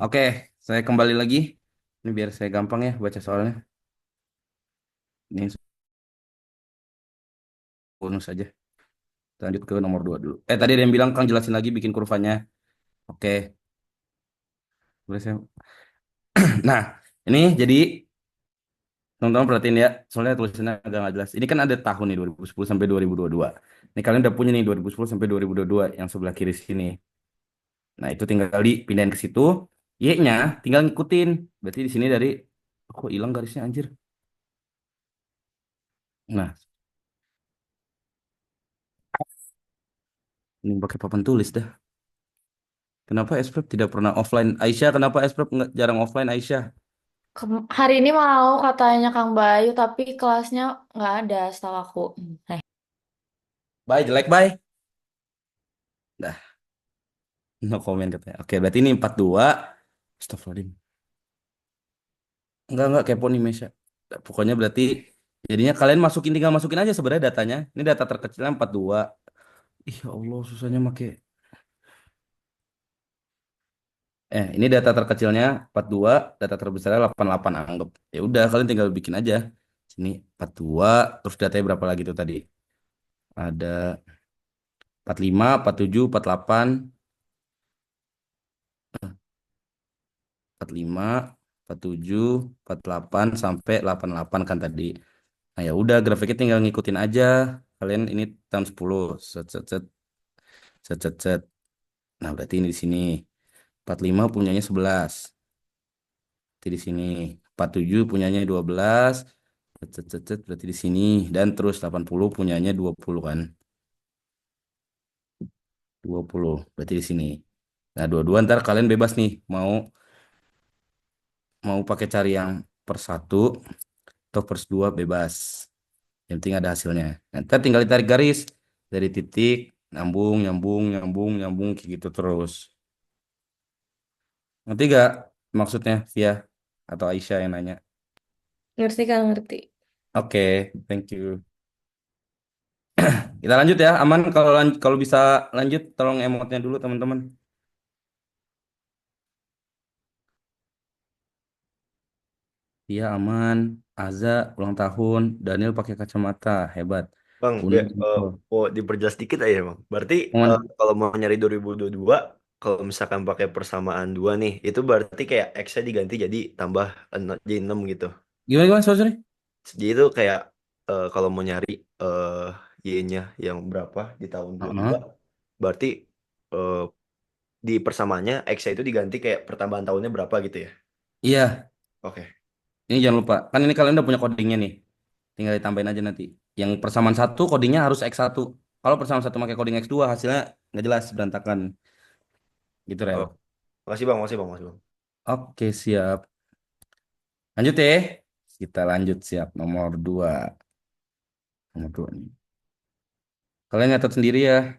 Oke, saya kembali lagi. Ini biar saya gampang ya baca soalnya. Ini bonus saja. Lanjut ke nomor 2 dulu. Tadi ada yang bilang Kang jelasin lagi bikin kurvanya. Oke, boleh saya. Nah, ini jadi teman-teman perhatiin ya, soalnya tulisannya agak nggak jelas. Ini kan ada tahun nih 2010 sampai 2022. Ini kalian udah punya nih 2010 sampai 2022 yang sebelah kiri sini. Nah, itu tinggal dipindahin ke situ. Y-nya tinggal ngikutin. Berarti di sini dari kok hilang garisnya anjir. Nah, ini pakai papan tulis dah. Kenapa Esprep tidak pernah offline? Aisyah, kenapa Esprep nggak jarang offline Aisyah? Hari ini mau katanya Kang Bayu, tapi kelasnya nggak ada setahu aku. Bye, jelek bye. Dah, no comment katanya. Oke, berarti ini 42. Astagfirullahaladzim. Enggak kepo nih Mesya. Pokoknya berarti jadinya kalian tinggal masukin aja sebenarnya datanya. Ini data terkecilnya 42. Ih, ya Allah, susahnya make. Ini data terkecilnya 42, data terbesarnya 88 anggap. Ya udah, kalian tinggal bikin aja. Sini 42, terus datanya berapa lagi tuh tadi? Ada 45, 47, 48, 45, 47, 48 sampai 88 kan tadi. Nah, ya udah grafiknya tinggal ngikutin aja. Kalian ini tahun 10 set set set set set set. Nah, berarti ini di sini 45 punyanya 11. Berarti di sini 47 punyanya 12. Set set set set, berarti di sini dan terus 80 punyanya 20 kan. 20 berarti di sini. Nah, dua-dua ntar kalian bebas nih mau mau pakai cari yang per satu atau per dua bebas. Yang penting ada hasilnya. Nanti tinggal ditarik garis dari titik nyambung, nyambung, nyambung, nyambung kayak gitu terus. Ngerti gak maksudnya Via atau Aisyah yang nanya? Ngerti Kang, ngerti. Oke, thank you. Kita lanjut ya, aman kalau kalau bisa lanjut tolong emotnya dulu teman-teman. Iya aman. Aza ulang tahun, Daniel pakai kacamata, hebat. Bang, Uni jempol. diperjelas dikit aja bang. Berarti Aman. kalau mau nyari 2022, kalau misalkan pakai persamaan dua nih, itu berarti kayak X-nya diganti jadi tambah jadi 6 gitu. Gimana gimana sorry, sorry. Jadi itu kayak kalau mau nyari Y-nya yang berapa di tahun 22, Heeh. berarti eh, di persamaannya X-nya itu diganti kayak pertambahan tahunnya berapa gitu ya. Iya, Oke. ini jangan lupa. Kan ini kalian udah punya codingnya nih. Tinggal ditambahin aja nanti. Yang persamaan satu codingnya harus X1. Kalau persamaan satu pakai coding X2 hasilnya nggak jelas berantakan. Gitu Rel. Oh, makasih bang, makasih bang, makasih bang. Oke, siap. Lanjut ya. Kita lanjut siap nomor 2. Nomor 2 nih. Kalian nyatet sendiri ya.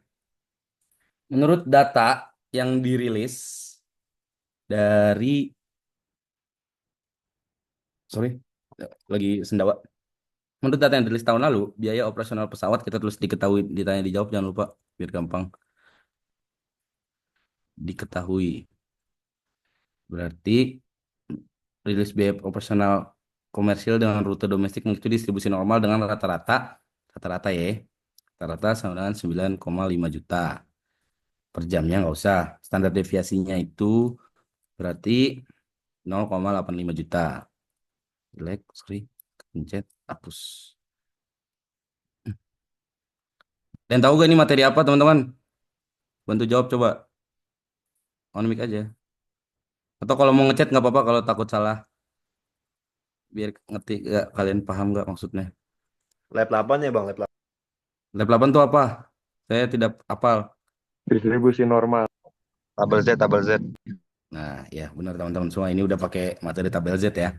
Menurut data yang dirilis dari sorry, lagi sendawa. Menurut data yang dirilis tahun lalu, biaya operasional pesawat kita tulis diketahui, ditanya dijawab jangan lupa biar gampang diketahui. Berarti rilis biaya operasional komersil dengan rute domestik mengikuti distribusi normal dengan rata-rata ya. Rata-rata sama dengan 9,5 juta per jamnya nggak usah. Standar deviasinya itu berarti 0,85 juta. Jelek, sorry. Pencet, hapus. Dan tahu gak ini materi apa teman-teman? Bantu jawab coba. On mic aja. Atau kalau mau ngechat nggak apa-apa kalau takut salah. Biar ngerti gak, kalian paham nggak maksudnya. Lab 8 ya bang, lab 8. Lab 8 tuh apa? Saya tidak hafal. Distribusi normal. Tabel Z, tabel Z. Nah, ya benar teman-teman semua ini udah pakai materi tabel Z ya.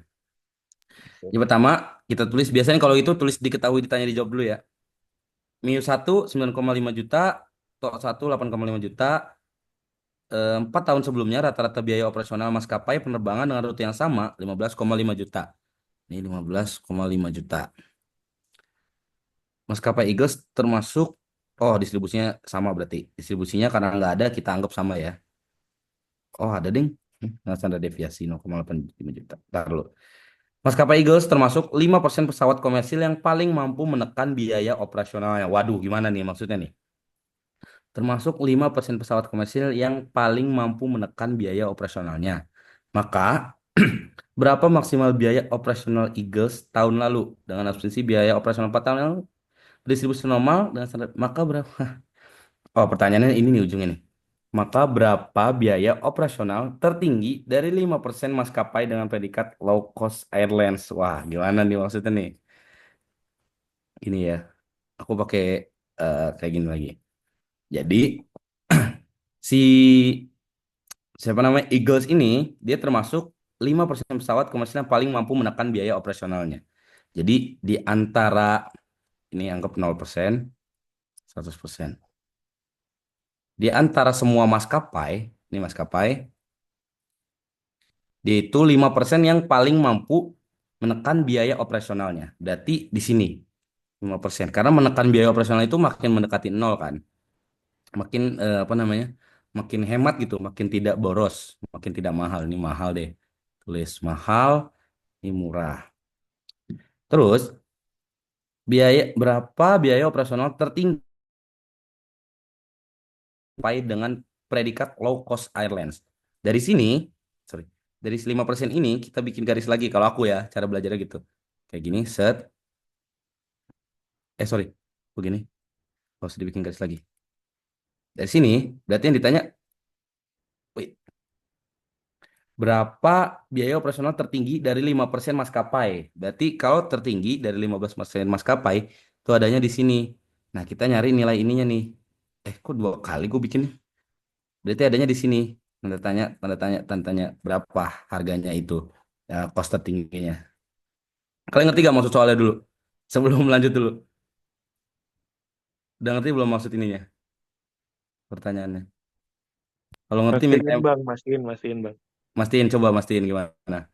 Yang pertama, kita tulis biasanya kalau itu tulis diketahui ditanya dijawab dulu ya. Miu 1 9,5 juta, Tok 1 8,5 juta. 4 tahun sebelumnya rata-rata biaya operasional maskapai penerbangan dengan rute yang sama 15,5 juta. Ini 15,5 juta. Maskapai Eagles termasuk distribusinya sama berarti. Distribusinya karena nggak ada kita anggap sama ya. Oh, ada ding. Dengan standar deviasi 0,85 juta. Ntar dulu. Maskapai Eagles termasuk 5% pesawat komersil yang paling mampu menekan biaya operasionalnya. Waduh, gimana nih maksudnya nih? Termasuk 5% pesawat komersil yang paling mampu menekan biaya operasionalnya. Maka, berapa maksimal biaya operasional Eagles tahun lalu dengan asumsi biaya operasional 4 tahun lalu distribusi normal dengan standar maka berapa? Oh, pertanyaannya ini nih ujungnya nih. Maka berapa biaya operasional tertinggi dari 5% maskapai dengan predikat low cost airlines? Wah, gimana nih maksudnya nih? Ini ya, aku pakai kayak gini lagi. Jadi, si siapa namanya Eagles ini dia termasuk 5% pesawat komersial yang paling mampu menekan biaya operasionalnya. Jadi di antara ini anggap 0%, 100%. Di antara semua maskapai, ini maskapai, dia itu 5% yang paling mampu menekan biaya operasionalnya. Berarti di sini 5%. Karena menekan biaya operasional itu makin mendekati nol kan. Makin apa namanya? Makin hemat gitu, makin tidak boros, makin tidak mahal. Ini mahal deh. Tulis mahal, ini murah. Terus berapa biaya operasional tertinggi dengan predikat low cost airlines? Dari sini, sorry, dari 5% ini kita bikin garis lagi kalau aku ya, cara belajarnya gitu. Kayak gini, set. Sorry, begini. Harus dibikin garis lagi. Dari sini, berarti yang ditanya, wait, berapa biaya operasional tertinggi dari 5% maskapai? Berarti kalau tertinggi dari 15% maskapai, itu adanya di sini. Nah, kita nyari nilai ininya nih. Kok 2 kali gue bikin? Berarti adanya di sini. Tanda tanya berapa harganya itu. Ya, cost tertingginya. Kalian ngerti gak maksud soalnya dulu? Sebelum lanjut dulu. Udah ngerti belum maksud ininya? Pertanyaannya. Kalau ngerti minta Mastiin bang, mastiin bang. mastiin, coba mastiin gimana.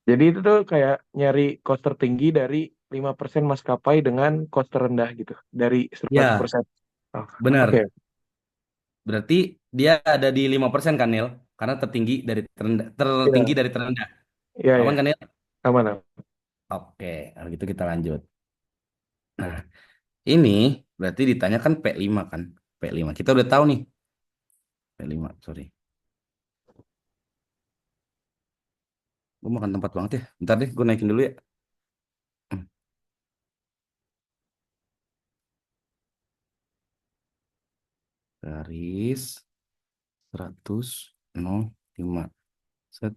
Jadi itu tuh kayak nyari cost tertinggi dari 5% maskapai dengan cost terendah gitu. Dari Ya, 100%. Oh, oke. benar. Berarti dia ada di 5% kan, Nil? Karena tertinggi Ya, dari terendah. ya, Aman ya. kan, Nil? Aman, aman. Oke, kalau gitu kita lanjut. Nah, ini berarti ditanyakan P5 kan? P5. Kita udah tahu nih. P5, sorry. Gue makan tempat banget ya. Bentar deh, gue naikin dulu ya. Hmm. Garis 105. Set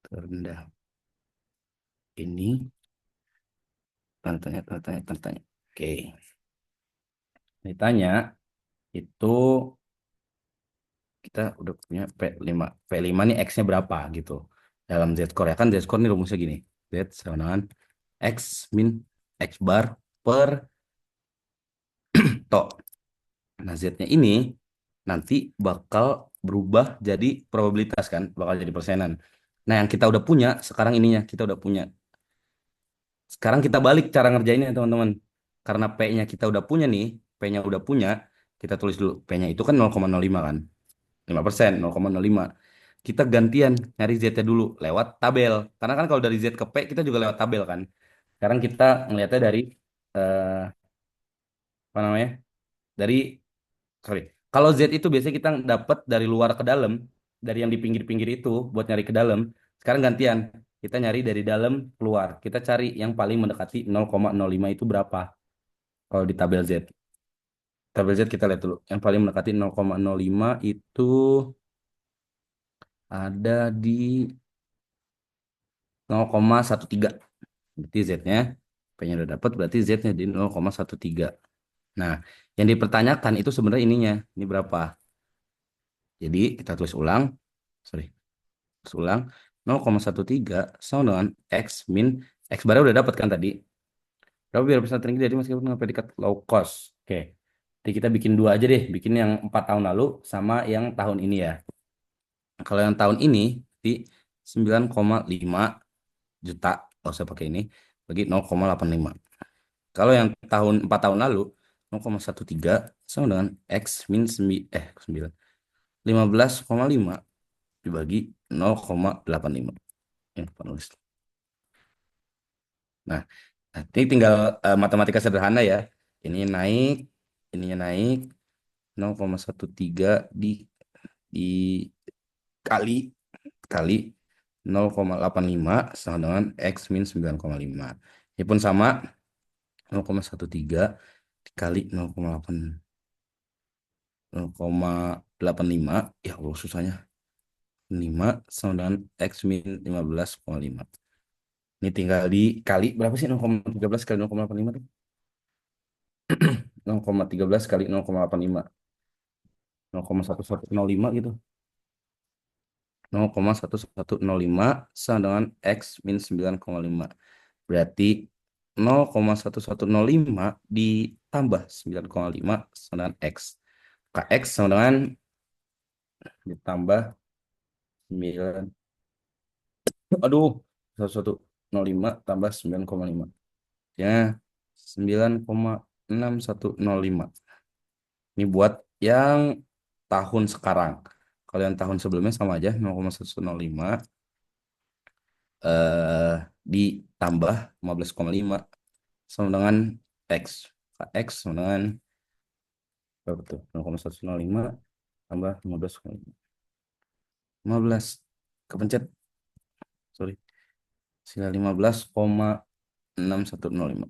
terendah. Ini tanda tanya. Oke. Ditanya itu kita udah punya P5. P5 nih X-nya berapa gitu. Dalam Z-score ya kan Z-score ini rumusnya gini. Z sama dengan X min X bar per to. Nah, Z-nya ini nanti bakal berubah jadi probabilitas kan, bakal jadi persenan. Nah, yang kita udah punya sekarang ininya, kita udah punya. Sekarang kita balik cara ngerjainnya, teman-teman. Karena P-nya kita udah punya nih, P-nya udah punya, kita tulis dulu. P-nya itu kan 0,05 kan. 5%, 0,05. Kita gantian nyari Z-nya dulu lewat tabel. Karena kan kalau dari Z ke P kita juga lewat tabel kan. Sekarang kita ngelihatnya dari eh, apa namanya? Dari sorry. Kalau Z itu biasanya kita dapat dari luar ke dalam, dari yang di pinggir-pinggir itu buat nyari ke dalam. Sekarang gantian, kita nyari dari dalam keluar. Kita cari yang paling mendekati 0,05 itu berapa kalau di tabel Z. Tabel Z kita lihat dulu. Yang paling mendekati 0,05 itu ada di 0,13. Berarti Z-nya, P-nya udah dapat, berarti Z-nya di 0,13. Nah, yang dipertanyakan itu sebenarnya ininya. Ini berapa? Jadi kita tulis ulang. Sorry. Tulis ulang. 0,13 sama dengan X min. X barnya udah dapat kan tadi. Berapa biar bisa tinggi jadi meskipun dengan predikat low cost. Oke. Jadi kita bikin dua aja deh. Bikin yang 4 tahun lalu sama yang tahun ini ya. Kalau yang tahun ini di 9,5 juta. Oh, saya pakai ini. Bagi 0,85. Kalau yang 4 tahun lalu 0,13 sama dengan X min 9. 15,5 dibagi 0,85. Ya, penulis. Nah, ini tinggal matematika sederhana ya. Ini naik, ininya naik 0,13 dikali kali 0,85 sama dengan X min 9,5. Ini pun sama 0,13 dikali 0,85. Ya Allah susahnya. 5 sama dengan X min 15,5. Ini tinggal dikali berapa sih 0,13 kali 0,85 tuh? 0,13 kali 0,85. 0,1105 gitu. 0,1105 sama dengan X min 9,5. Berarti 0,1105 ditambah 9,5 sama dengan X. KX sama dengan ditambah 9. Aduh, 1105 tambah 9,5. Ya, 9,6105. Ini buat yang tahun sekarang. Kalau yang tahun sebelumnya sama aja 0,1105 ditambah 15,5 sama dengan X. X sama dengan berapa tuh? 0,1105 tambah 15,5. 15. Kepencet. Sorry. Sila 15,6105.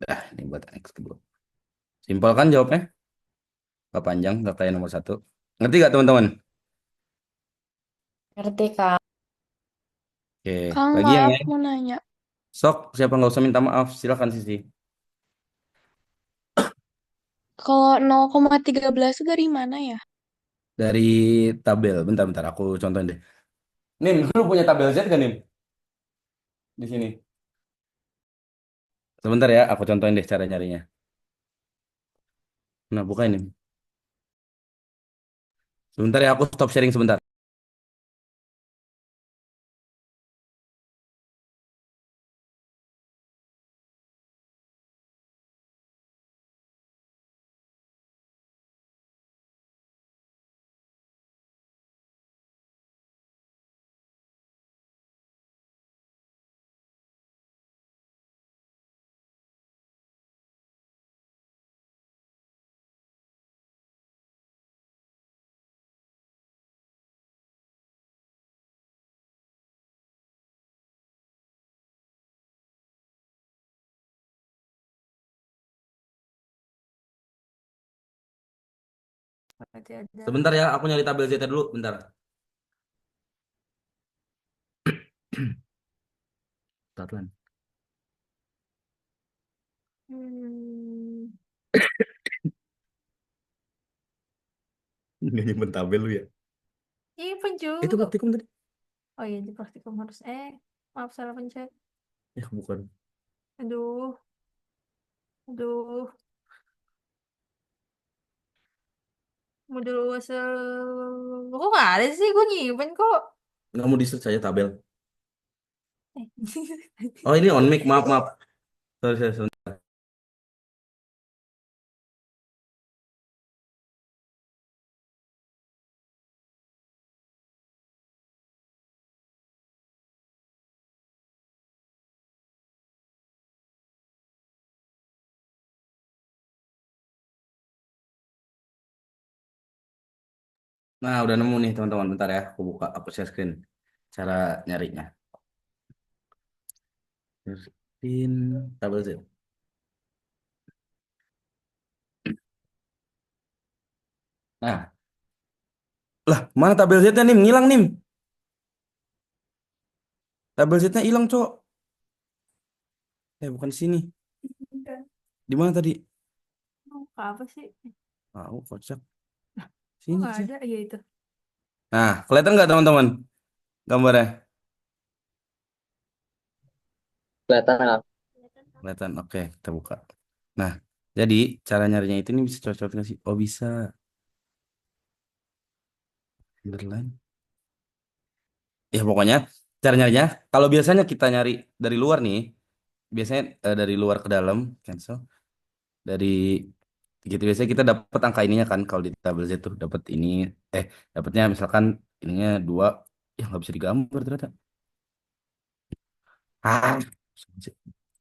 Dah, ini buat X kedua. Simpel kan jawabnya? Gak panjang, gak kayak nomor 1. Ngerti gak teman-teman? Ngerti, Kang. Oke, Kang, lagi yang maaf lain. mau nanya. Sok, siapa nggak usah minta maaf, silakan Sisi. Kalau 0,13 itu dari mana ya? Dari tabel, bentar, aku contohin deh. Nim, lu punya tabel Z kan Nim? Di sini. Sebentar ya, aku contohin deh cara nyarinya. Nah, buka ini. Sebentar ya, aku stop sharing sebentar. Berarti ada. Sebentar ya, aku nyari tabel Z dulu, bentar. Bentar, Lan. Hmm. Nggak nyimpen tabel lu ya. Iya, penjuru. Itu praktikum tadi. Oh iya, di praktikum harus. Maaf salah pencet. Ya, bukan. Aduh, aduh. Modul USL. Kok nggak ada sih? Gue nyimpen kok. Nggak mau di-search aja tabel. Eh. Oh, ini on mic, maaf. Sorry. Nah, udah nemu nih teman-teman. Bentar ya, aku buka, aku share screen. Cara nyarinya. Share screen, tabel Z. Nah, lah, mana tabel Z-nya nih? Ngilang nih. Tabel Z-nya hilang, Cok. Bukan di sini. Di mana tadi? Apa sih? Aku kocak. Kok Sini nggak sih. ada? Iya itu. Nah, kelihatan nggak teman-teman gambarnya? Kelihatan. Kelihatan. Oke, kita buka. Nah, jadi cara nyarinya itu nih bisa cocok nggak sih? Oh, bisa. Underline. Ya, pokoknya cara nyarinya, kalau biasanya kita nyari dari luar nih, biasanya dari luar ke dalam, cancel. Dari gitu biasanya kita dapat angka ininya kan kalau di tabel Z tuh dapat ini dapatnya misalkan ininya 2. Ya nggak bisa digambar ternyata. Ah,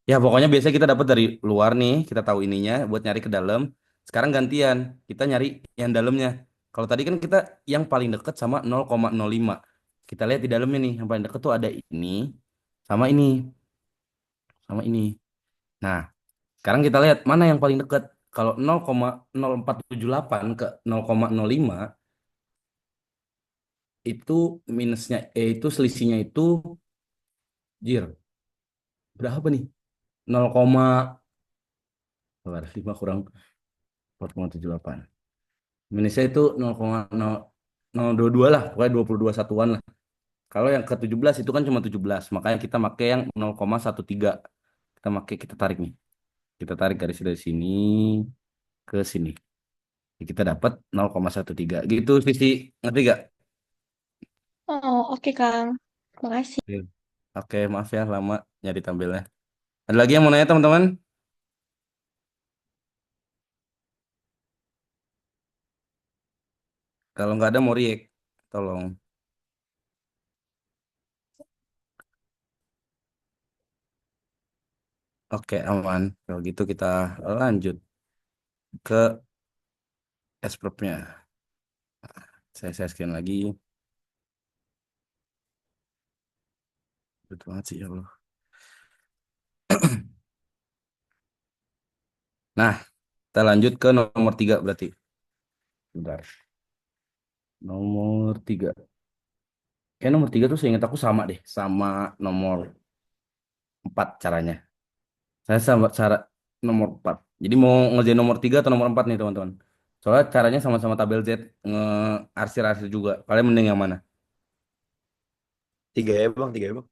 ya pokoknya biasanya kita dapat dari luar nih, kita tahu ininya buat nyari ke dalam. Sekarang gantian, kita nyari yang dalamnya. Kalau tadi kan kita yang paling dekat sama 0,05. Kita lihat di dalamnya nih, yang paling dekat tuh ada ini sama ini, sama ini. Nah, sekarang kita lihat mana yang paling dekat. Kalau 0,0478 ke 0,05 itu minusnya, itu selisihnya itu, jir, berapa nih? 0,5 kurang 4,78. Minusnya itu 0,022 lah, pokoknya 22 satuan lah. Kalau yang ke 17 itu kan cuma 17, makanya kita pakai yang 0,13. Kita tarik nih. Kita tarik garis dari sini ke sini. Kita dapat 0,13. Gitu sisi, ngerti gak? Oh, oke, Kang. Makasih. Oke, oke, maaf ya lama nyari tampilnya. Ada lagi yang mau nanya teman-teman? Kalau nggak ada mau react, tolong. Oke, aman. Kalau gitu kita lanjut ke S-Prop-nya. Saya scan lagi. Betul banget sih ya Allah. Nah, kita lanjut ke nomor 3 berarti. Bentar. Nomor 3. Kayak nomor 3 tuh seingat aku sama deh. Sama nomor 4 caranya. Saya sama cara nomor 4. Jadi mau ngerjain nomor 3 atau nomor 4 nih teman-teman. Soalnya caranya sama-sama tabel Z. Nge-arsir-arsir juga. Kalian mending yang mana? 3 ya bang, 3 ya bang.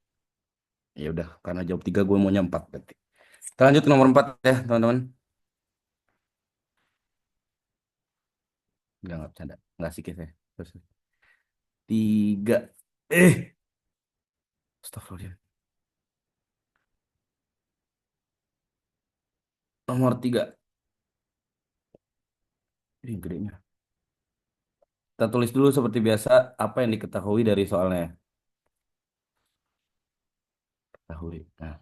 Ya udah, karena jawab 3 gue maunya 4 berarti. Kita lanjut ke nomor 4 ya teman-teman. Nggak bercanda. Nggak sih saya. Terus. 3. Astagfirullah. Nomor 3. Ini gedenya. Kita tulis dulu seperti biasa apa yang diketahui dari soalnya. Ketahui. Nah,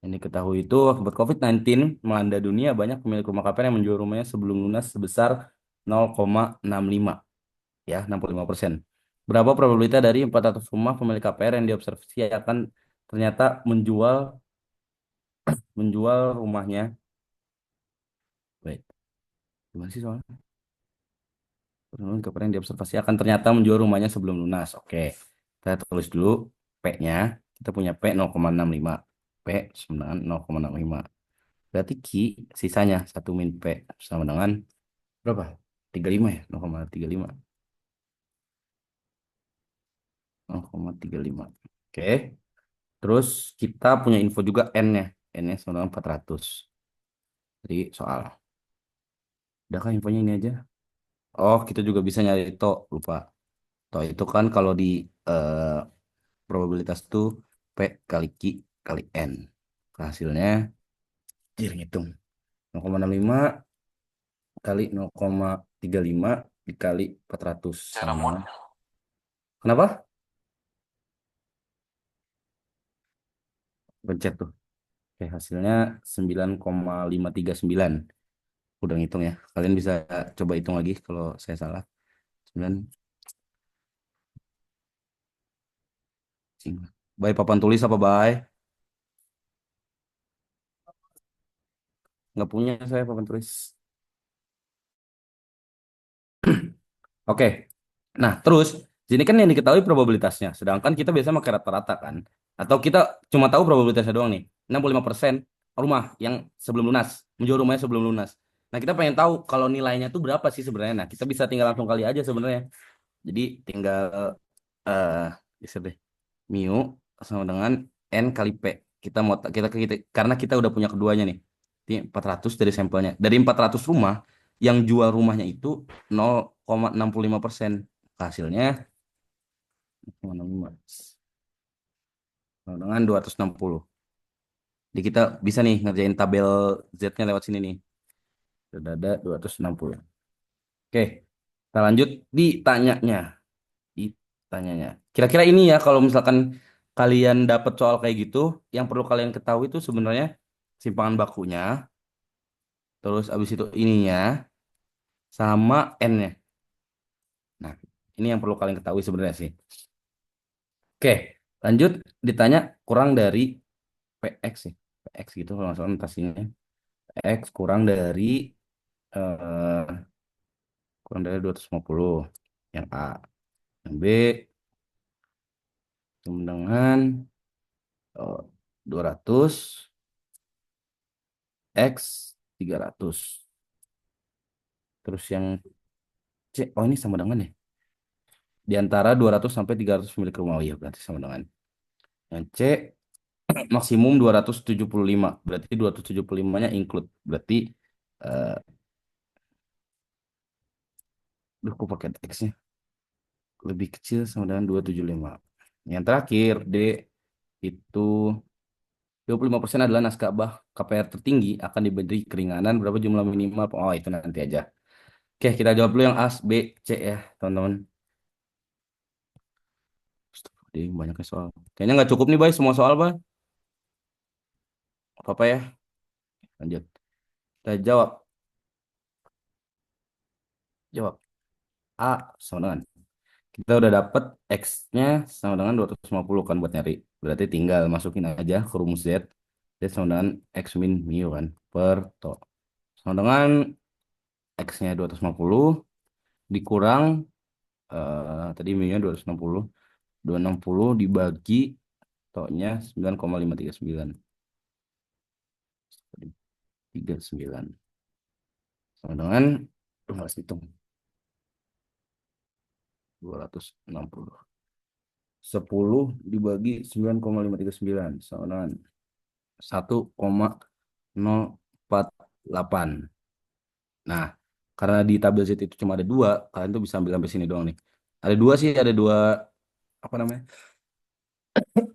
yang diketahui itu akibat COVID-19 melanda dunia, banyak pemilik rumah KPR yang menjual rumahnya sebelum lunas sebesar 0,65, ya 65%. Berapa probabilitas dari 400 rumah pemilik KPR yang diobservasi akan ternyata menjual rumahnya. Wait, gimana sih soalnya? Pemilik KPR yang diobservasi akan ternyata menjual rumahnya sebelum lunas. Oke, kita tulis dulu P-nya. Kita punya P 0,65. P sama dengan 0,65. Berarti Q sisanya 1 min P sama dengan berapa? 35 ya? 0,35. 0,35. Oke. Terus kita punya info juga N-nya. N-nya sama dengan 400. Jadi soal. Udahkah infonya ini aja? Oh, kita juga bisa nyari to. Lupa. To itu kan kalau di eh, probabilitas tuh P kali Q kali N. Hasilnya, jadi ngitung. 0,65 kali 0,35 dikali 400 sama. Kenapa? Pencet tuh. Oke, hasilnya 9,539. Udah ngitung ya. Kalian bisa coba hitung lagi kalau saya salah. 9. Baik, papan tulis apa baik? Nggak punya saya papan tulis. Oke. Nah, terus sini kan yang diketahui probabilitasnya. Sedangkan kita biasa pakai rata-rata kan. Atau kita cuma tahu probabilitasnya doang nih. 65% rumah yang sebelum lunas. Menjual rumahnya sebelum lunas. Nah, kita pengen tahu kalau nilainya tuh berapa sih sebenarnya. Nah, kita bisa tinggal langsung kali aja sebenarnya. Jadi tinggal eh bisa deh. Mu sama dengan N kali P. Kita karena kita udah punya keduanya nih. Ini 400 dari sampelnya. Dari 400 rumah yang jual rumahnya itu 0,65%. Hasilnya 0,65 sama dengan 260. Jadi kita bisa nih ngerjain tabel Z-nya lewat sini nih. Sudah ada 260. Oke, kita lanjut ditanyanya. Tanyanya. Kira-kira ini ya kalau misalkan kalian dapat soal kayak gitu, yang perlu kalian ketahui itu sebenarnya simpangan bakunya, terus abis itu ininya, sama N-nya. Nah, ini yang perlu kalian ketahui sebenarnya sih. Oke, lanjut ditanya kurang dari PX sih. PX gitu kalau nggak salah notasinya. X eh, kurang dari 250. Yang A. Yang B sama dengan 200 X 300. Terus yang C, oh ini sama dengan ya. Di antara 200 sampai 300 mili Oh iya berarti sama dengan. Yang C maksimum 275. Berarti 275-nya include. Berarti eh duh, aku pakai X-nya lebih kecil sama dengan 275. Yang terakhir D itu 25% adalah nasabah KPR tertinggi akan diberi keringanan berapa jumlah minimal. Oh, itu nanti aja. Oke, kita jawab dulu yang A, B, C ya, teman-teman. Astagfirullah, banyaknya soal. Kayaknya nggak cukup nih, Bay, semua soal, Bay. Apa-apa ya? Lanjut. Kita jawab. Jawab. A sama dengan. Kita udah dapet X-nya sama dengan 250 kan buat nyari. Berarti tinggal masukin aja ke rumus Z. Z sama dengan X min mu kan. Per to. Sama dengan X-nya 250 dikurang tadi mu-nya 260. 260 dibagi to-nya 9,539. 39. Sama dengan, harus hitung, 260. 10 dibagi 9,539 sama dengan 1,048. Nah, karena di tabel Z itu cuma ada dua, kalian tuh bisa ambil sampai sini doang nih. Ada dua sih, ada dua, apa namanya?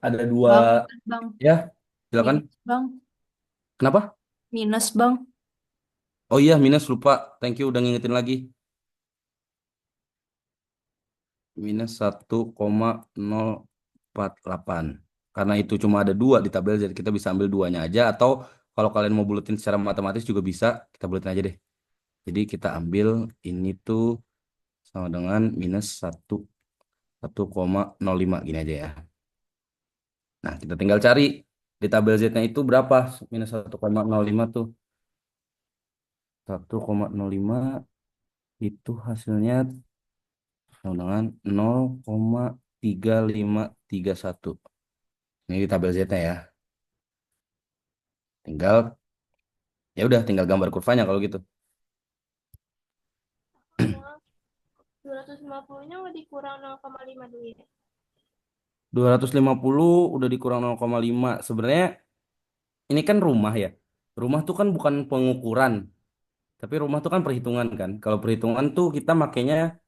Ada dua, Bang, bang, ya, silakan. minus bang, Kenapa? minus bang. Oh iya, minus lupa. Thank you udah ngingetin lagi. Minus 1,048. Karena itu cuma ada dua di tabel, jadi kita bisa ambil duanya aja. Atau kalau kalian mau buletin secara matematis juga bisa, kita buletin aja deh. Jadi kita ambil ini tuh sama dengan minus 1,05 gini aja ya. Nah, kita tinggal cari di tabel Z-nya itu berapa minus 1,05 tuh. 1,05 itu hasilnya sama dengan 0,3531. Ini di tabel Z-nya ya. Tinggal ya udah tinggal gambar kurvanya kalau gitu. 250-nya udah dikurang 0,5 dulu ya. 250 udah dikurang 0,5. Sebenarnya ini kan rumah ya. Rumah tuh kan bukan pengukuran, tapi rumah tuh kan perhitungan kan. Kalau perhitungan tuh kita makainya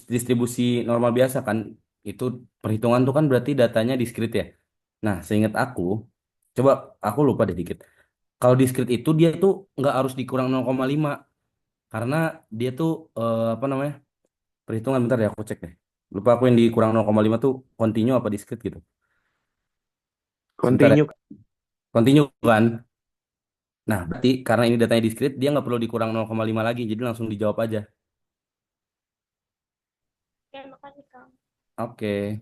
distribusi normal biasa kan. Itu perhitungan tuh kan berarti datanya discrete ya. Nah, seingat aku, coba aku lupa deh dikit. Kalau discrete itu dia tuh nggak harus dikurang 0,5 karena dia tuh apa namanya? Perhitungan bentar ya aku cek deh. Lupa aku yang dikurang 0,5 tuh continue apa discrete gitu. Sebentar ya. Continue. Continue kan. Nah, berarti karena ini datanya discrete, dia nggak perlu dikurang 0,5 lagi. Jadi langsung dijawab aja. Oke, makasih Kang. Oke.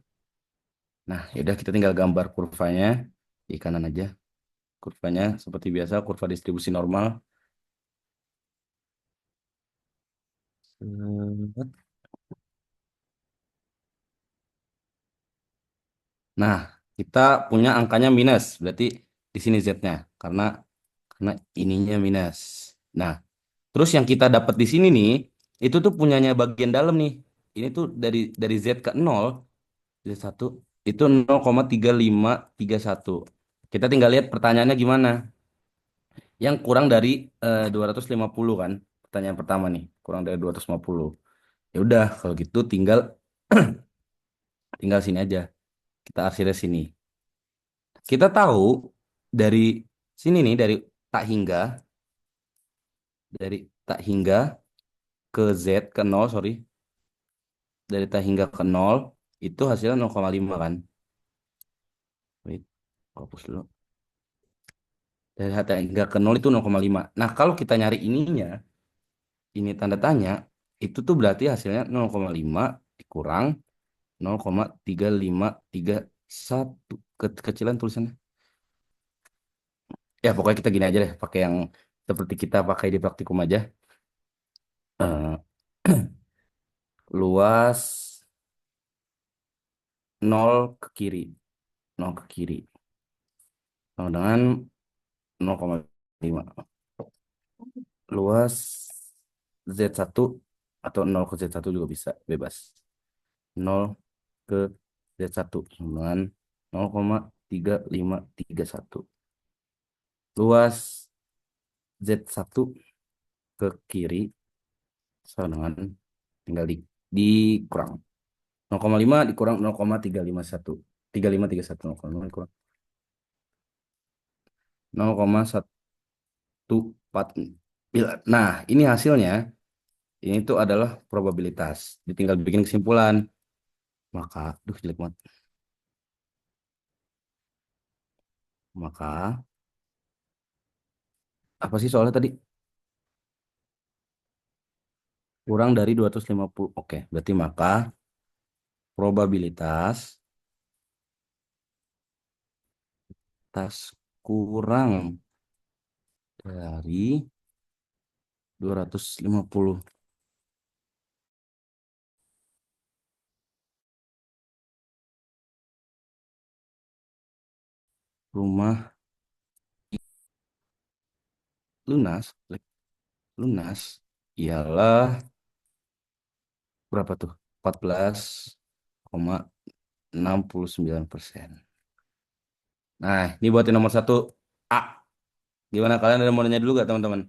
Nah, yaudah kita tinggal gambar kurvanya di kanan aja. Kurvanya seperti biasa, kurva distribusi normal. Set. Nah, kita punya angkanya minus. Berarti di sini Z-nya. Karena ininya minus. Nah, terus yang kita dapat di sini nih, itu tuh punyanya bagian dalam nih. Ini tuh dari Z ke 0, Z1 itu 0,3531. Kita tinggal lihat pertanyaannya gimana. Yang kurang dari 250 kan. Pertanyaan pertama nih, kurang dari 250. Ya udah, kalau gitu tinggal tinggal sini aja. Kita arsirnya sini. Kita tahu dari sini nih dari tak hingga ke Z ke 0, sorry. Dari tak hingga ke 0 itu hasilnya 0,5 kan. Wait, hapus dulu. Dari HT hingga ke 0 itu 0,5. Nah, kalau kita nyari ininya, ini tanda tanya, itu tuh berarti hasilnya 0,5 dikurang 0,3531. Kecilan tulisannya. Ya, pokoknya kita gini aja deh, pakai yang seperti kita pakai di praktikum aja. Eh, luas 0 ke kiri. 0 ke kiri. Sama dengan 0,5. Luas Z1 atau 0 ke Z1 juga bisa, bebas. 0 ke Z1 sama dengan 0,3531. Luas Z1 ke kiri sama dengan tinggal dikurang 0,5 dikurang 0,351. 3531 0,5 dikurang 0,149. Nah, ini hasilnya. Ini tuh adalah probabilitas. Tinggal bikin kesimpulan. Maka, jelek banget. Maka, apa sih soalnya tadi? Kurang dari 250. Oke, berarti maka probabilitas kurang dari 250 rumah lunas lunas ialah berapa tuh? 14,69%. Nah, ini buat yang nomor 1 A. Gimana, kalian ada mau nanya dulu gak, teman-teman?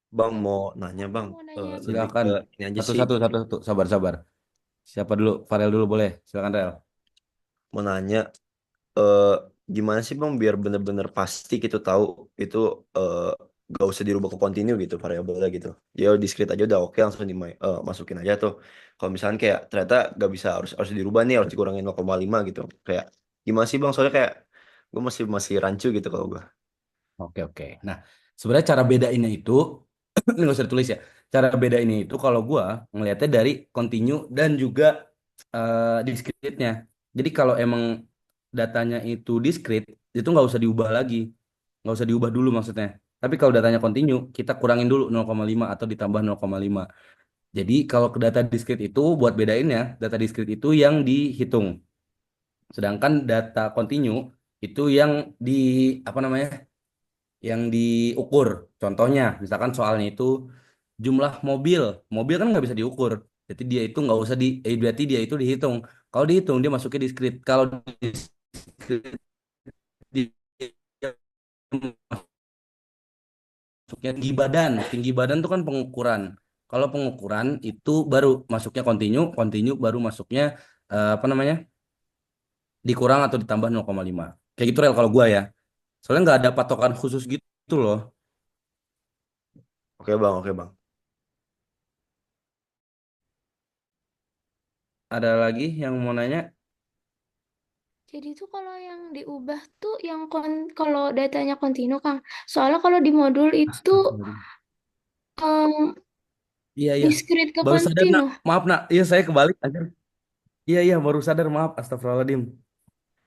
Bang mau nanya bang, Mau nanya lebih Silakan. ke ini aja sih. Satu. Sabar. Siapa dulu? Farel dulu boleh. Silakan, Rel. Mau nanya, eh gimana sih bang biar bener-bener pasti gitu tahu itu eh gak usah dirubah ke continue gitu variabelnya gitu. Ya discrete aja udah oke, langsung masukin aja tuh. Kalau misalnya kayak ternyata gak bisa, harus dirubah nih, harus dikurangin 0,5 gitu. Kayak gimana sih bang? Soalnya kayak gue masih rancu gitu kalau gue. Oke. Nah, sebenarnya cara bedainnya itu, ini nggak usah ditulis ya. Cara bedainnya itu kalau gua ngelihatnya dari continue dan juga discrete-nya. Jadi kalau emang datanya itu discrete, itu nggak usah diubah lagi. Nggak usah diubah dulu maksudnya. Tapi kalau datanya continue, kita kurangin dulu 0,5 atau ditambah 0,5. Jadi kalau ke data discrete itu, buat bedainnya, data discrete itu yang dihitung. Sedangkan data continue itu yang di, apa namanya, yang diukur. Contohnya, misalkan soalnya itu jumlah mobil. Mobil kan nggak bisa diukur. Jadi dia itu nggak usah berarti dia itu dihitung. Kalau dihitung dia masuknya discrete. Kalau discrete dia masuknya tinggi badan. Tinggi badan itu kan pengukuran. Kalau pengukuran itu baru masuknya continue, continue baru masuknya apa namanya? Dikurang atau ditambah 0,5. Kayak gitu Rel kalau gua ya. Soalnya nggak ada patokan khusus gitu loh. Oke bang. Ada lagi yang mau nanya? Jadi tuh kalau yang diubah tuh yang kalau datanya kontinu, Kang. Soalnya kalau di modul itu Astagfirullahaladzim. em, Iya. discrete ke Baru sadar, nak. kontinu. Maaf, nak. Iya, saya kebalik. Anjir. Iya. Baru sadar. Maaf. Astagfirullahaladzim.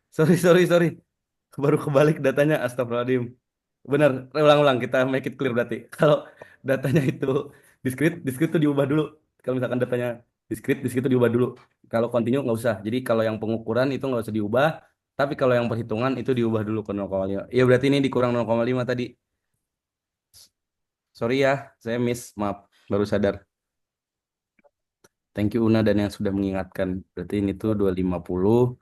Sorry. Baru kebalik datanya. Astagfirullahaladzim. Benar. Ulang-ulang. Kita make it clear berarti. Kalau datanya itu discrete itu diubah dulu. Kalau misalkan datanya discrete itu diubah dulu. Kalau continue nggak usah. Jadi kalau yang pengukuran itu nggak usah diubah. Tapi kalau yang perhitungan itu diubah dulu ke 0,5. Iya, berarti ini dikurang 0,5 tadi. Sorry ya, saya miss. Maaf. Baru sadar. Thank you Una dan yang sudah mengingatkan. Berarti ini tuh 250.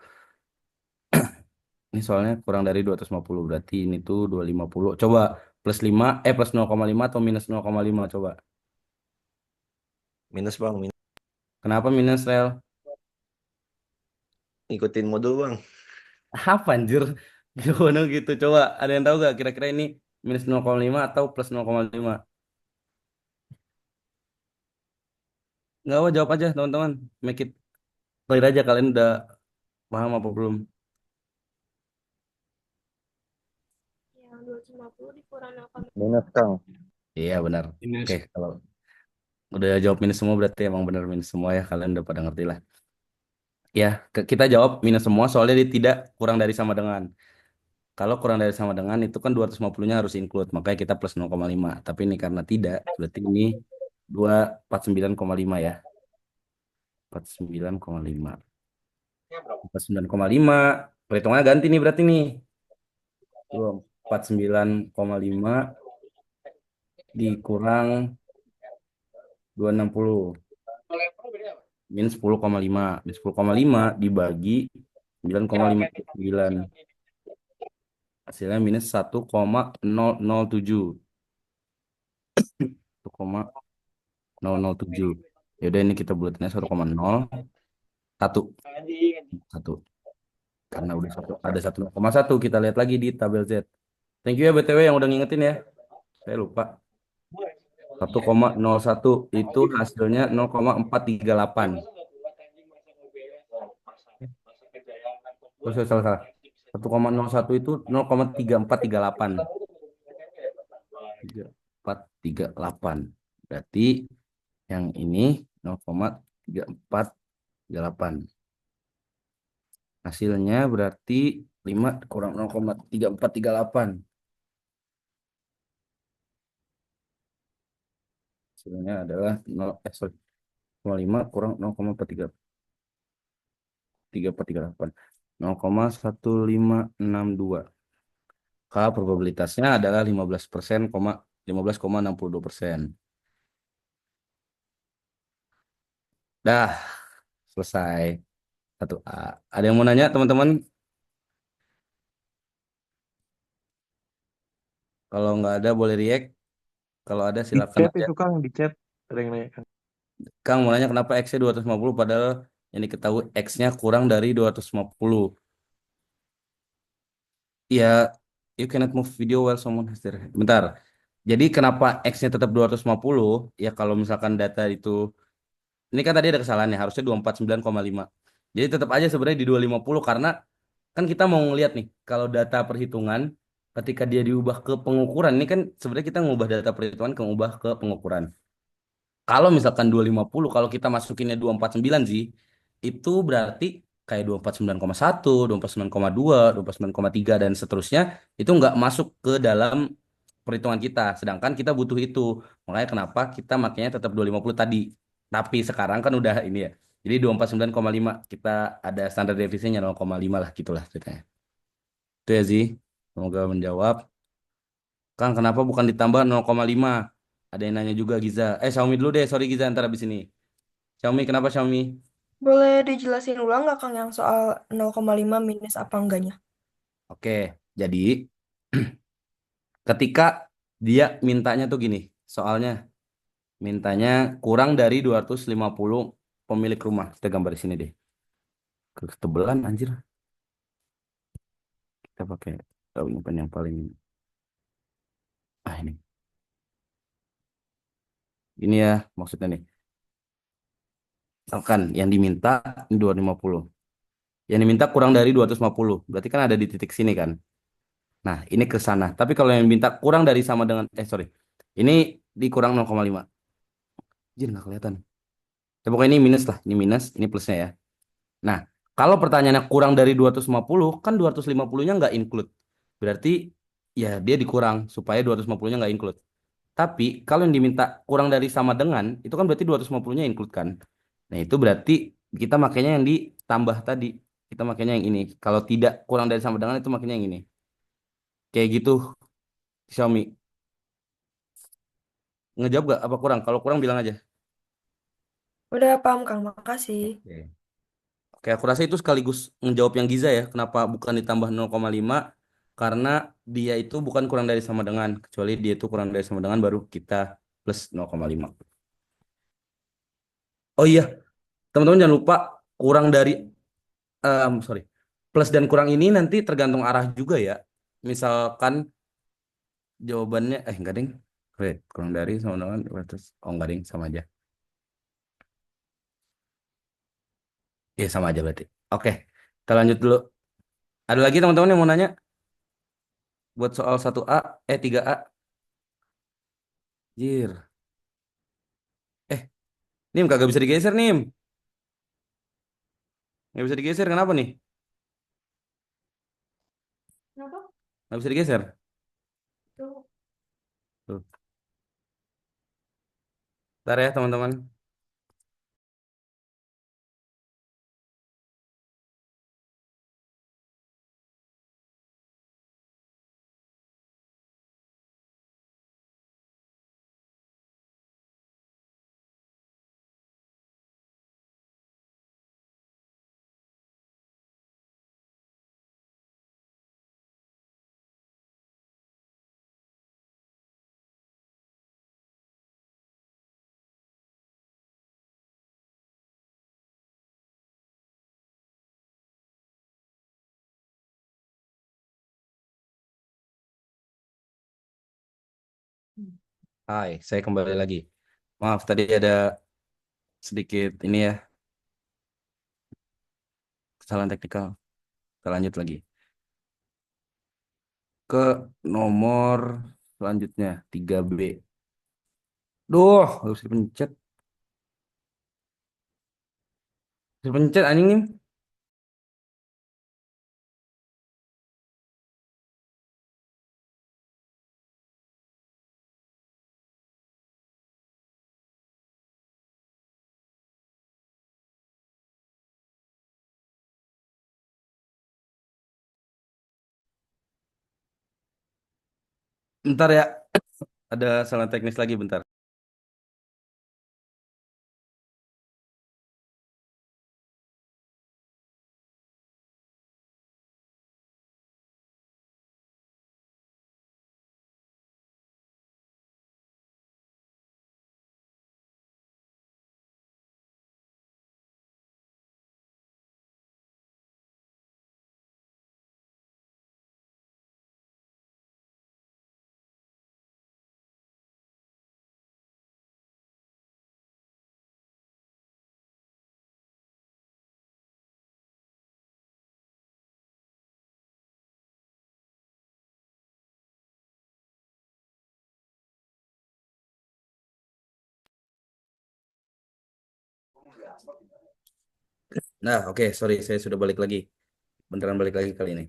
Ini soalnya kurang dari 250. Berarti ini tuh 250. Coba plus 5, plus 0,5 atau minus 0,5 coba. Minus bang, Kenapa minus Rel? ikutin modul bang. Apa anjir? Gimana gitu? Coba ada yang tahu gak kira-kira ini minus 0,5 atau plus 0,5? Nggak apa, jawab aja teman-teman. Make it clear aja kalian udah paham apa belum? Yang 250 dikurang 0,5. Minus, Kang. Iya benar. Minus. Oke, kalau udah jawab minus semua berarti emang benar minus semua ya. Kalian udah pada ngerti lah. Ya, kita jawab minus semua soalnya dia tidak kurang dari sama dengan. Kalau kurang dari sama dengan itu kan 250-nya harus include. Makanya kita plus 0,5. Tapi ini karena tidak, berarti ini 249,5 ya. 49,5. 49,5. Perhitungannya ganti nih berarti nih. 249,5 dikurang 260. Minus 10,5. Minus 10,5 dibagi 9,59. Hasilnya minus 1,007. 1,007. Yaudah ini kita bulatinnya 1,01. 1. Karena udah ada 1,1. Kita lihat lagi di tabel Z. Thank you ya BTW yang udah ngingetin ya. Saya lupa. 1,01 itu hasilnya 0,438. Oh, salah. 1,01 itu 0,3438. 3438. Berarti yang ini 0,3438. Hasilnya berarti 5 kurang 0,3438. Hasilnya adalah 0,5 kurang 0,3438. 0,1562. Kalau probabilitasnya adalah 15,62%. Dah, selesai. 1A. Ada yang mau nanya, teman-teman? Kalau nggak ada, boleh react. Kalau ada, Di silakan chat aja. itu Kang, di chat ada yang nanya kan. Kang mau nanya kenapa X-nya 250 padahal yang diketahui X-nya kurang dari 250. Ya, you cannot move video while someone has their... Bentar. Jadi kenapa X-nya tetap 250? Ya kalau misalkan data itu... Ini kan tadi ada kesalahannya, harusnya 249,5. Jadi tetap aja sebenarnya di 250 karena kan kita mau ngelihat nih, kalau data perhitungan ketika dia diubah ke pengukuran, ini kan sebenarnya kita ngubah data perhitungan ke ngubah ke pengukuran. Kalau misalkan 250, kalau kita masukinnya 249 sih, itu berarti kayak 249,1, 249,2, 249,3 dan seterusnya itu nggak masuk ke dalam perhitungan kita. Sedangkan kita butuh itu. Makanya kenapa kita makanya tetap 250 tadi. Tapi sekarang kan udah ini ya. Jadi 249,5 kita ada standar devisinya 0,5 lah gitulah ceritanya. Itu ya Zi. Semoga menjawab. Kang, kenapa bukan ditambah 0,5? Ada yang nanya juga Giza. Xiaomi dulu deh. Sorry Giza, ntar abis ini. Xiaomi, kenapa Xiaomi? Boleh dijelasin ulang nggak Kang yang soal 0,5 minus apa enggaknya? Oke, jadi ketika dia mintanya tuh gini. Soalnya mintanya kurang dari 250 pemilik rumah. Kita gambar di sini deh. Ketebelan anjir. Kita pakai daun pen yang paling... ini. Ini ya maksudnya nih. Misalkan yang diminta ini 250. Yang diminta kurang dari 250. Berarti kan ada di titik sini kan. Nah, ini ke sana. Tapi kalau yang minta kurang dari sama dengan sorry. Ini dikurang 0,5. Jadi nggak kelihatan. Ya, pokoknya ini minus lah. Ini minus, ini plusnya ya. Nah, kalau pertanyaannya kurang dari 250, kan 250-nya nggak include. Berarti ya dia dikurang supaya 250-nya nggak include. Tapi kalau yang diminta kurang dari sama dengan, itu kan berarti 250-nya include kan. Nah, itu berarti kita makanya yang ditambah tadi. Kita makanya yang ini. Kalau tidak kurang dari sama dengan, itu makanya yang ini. Kayak gitu, Xiaomi. Ngejawab gak? Apa kurang? Kalau kurang bilang aja. Udah paham Kang, makasih. Oke. Oke, aku rasa itu sekaligus ngejawab yang Giza ya. Kenapa bukan ditambah 0,5? Karena dia itu bukan kurang dari sama dengan. Kecuali dia itu kurang dari sama dengan baru kita plus 0,5. Oh iya, teman-teman jangan lupa kurang dari... sorry. Plus dan kurang ini nanti tergantung arah juga ya. Misalkan jawabannya... enggak ding. Wait, kurang dari sama dengan... Oh enggak ding, sama aja. Iya sama aja berarti. Oke, kita lanjut dulu. Ada lagi teman-teman yang mau nanya buat soal 1A, 3A? Jir. Eh, Nim kagak bisa digeser, Nim. Nggak bisa digeser, kenapa nih? Kenapa? Nggak bisa digeser. Tuh. Tuh. Bentar ya, teman-teman. Hai, saya kembali lagi. Maaf, tadi ada sedikit ini ya, kesalahan teknikal. Kita lanjut lagi. Ke nomor selanjutnya, 3B. Duh, harus dipencet. Dipencet anjing nih. Bentar ya, ada salah teknis lagi bentar. Nah, oke, sorry, saya sudah balik lagi. Beneran balik lagi kali ini.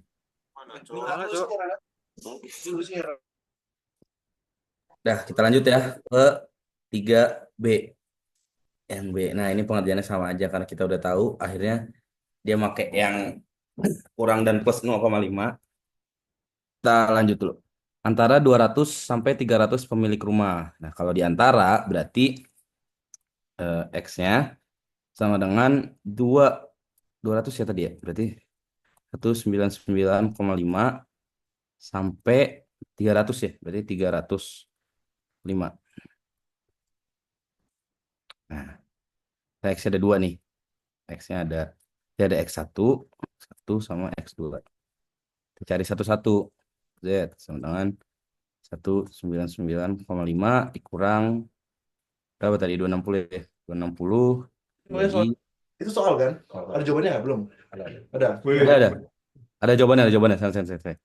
Dah, kita lanjut ya ke 3B. NB. Nah, ini pengerjaannya sama aja karena kita udah tahu akhirnya dia pakai yang kurang dan plus 0,5. Kita lanjut dulu. Antara 200 sampai 300 pemilik rumah. Nah, kalau di antara berarti X-nya sama dengan 200 ya tadi ya. Berarti 199,5 sampai 300 ya. Berarti 305. Nah, X-nya ada dua nih. X-nya ada, ya ada X1, satu sama X2. Kita cari satu-satu. Z sama dengan 199,5 dikurang berapa tadi? 260 ya. 260 bagi Itu soal kan? Ada jawabannya nggak? Belum. Ada. ada. Ada jawabannya. Saya.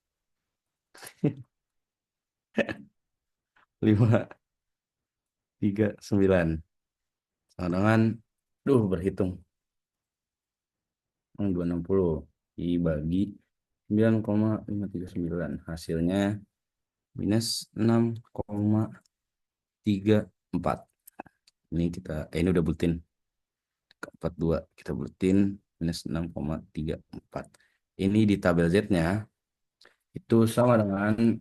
539 sama dengan berhitung 260 dibagi 9,539 hasilnya minus 6,34. Ini kita ini udah bulutin 42 kita bulutin minus 6,34. Ini di tabel Z-nya itu sama dengan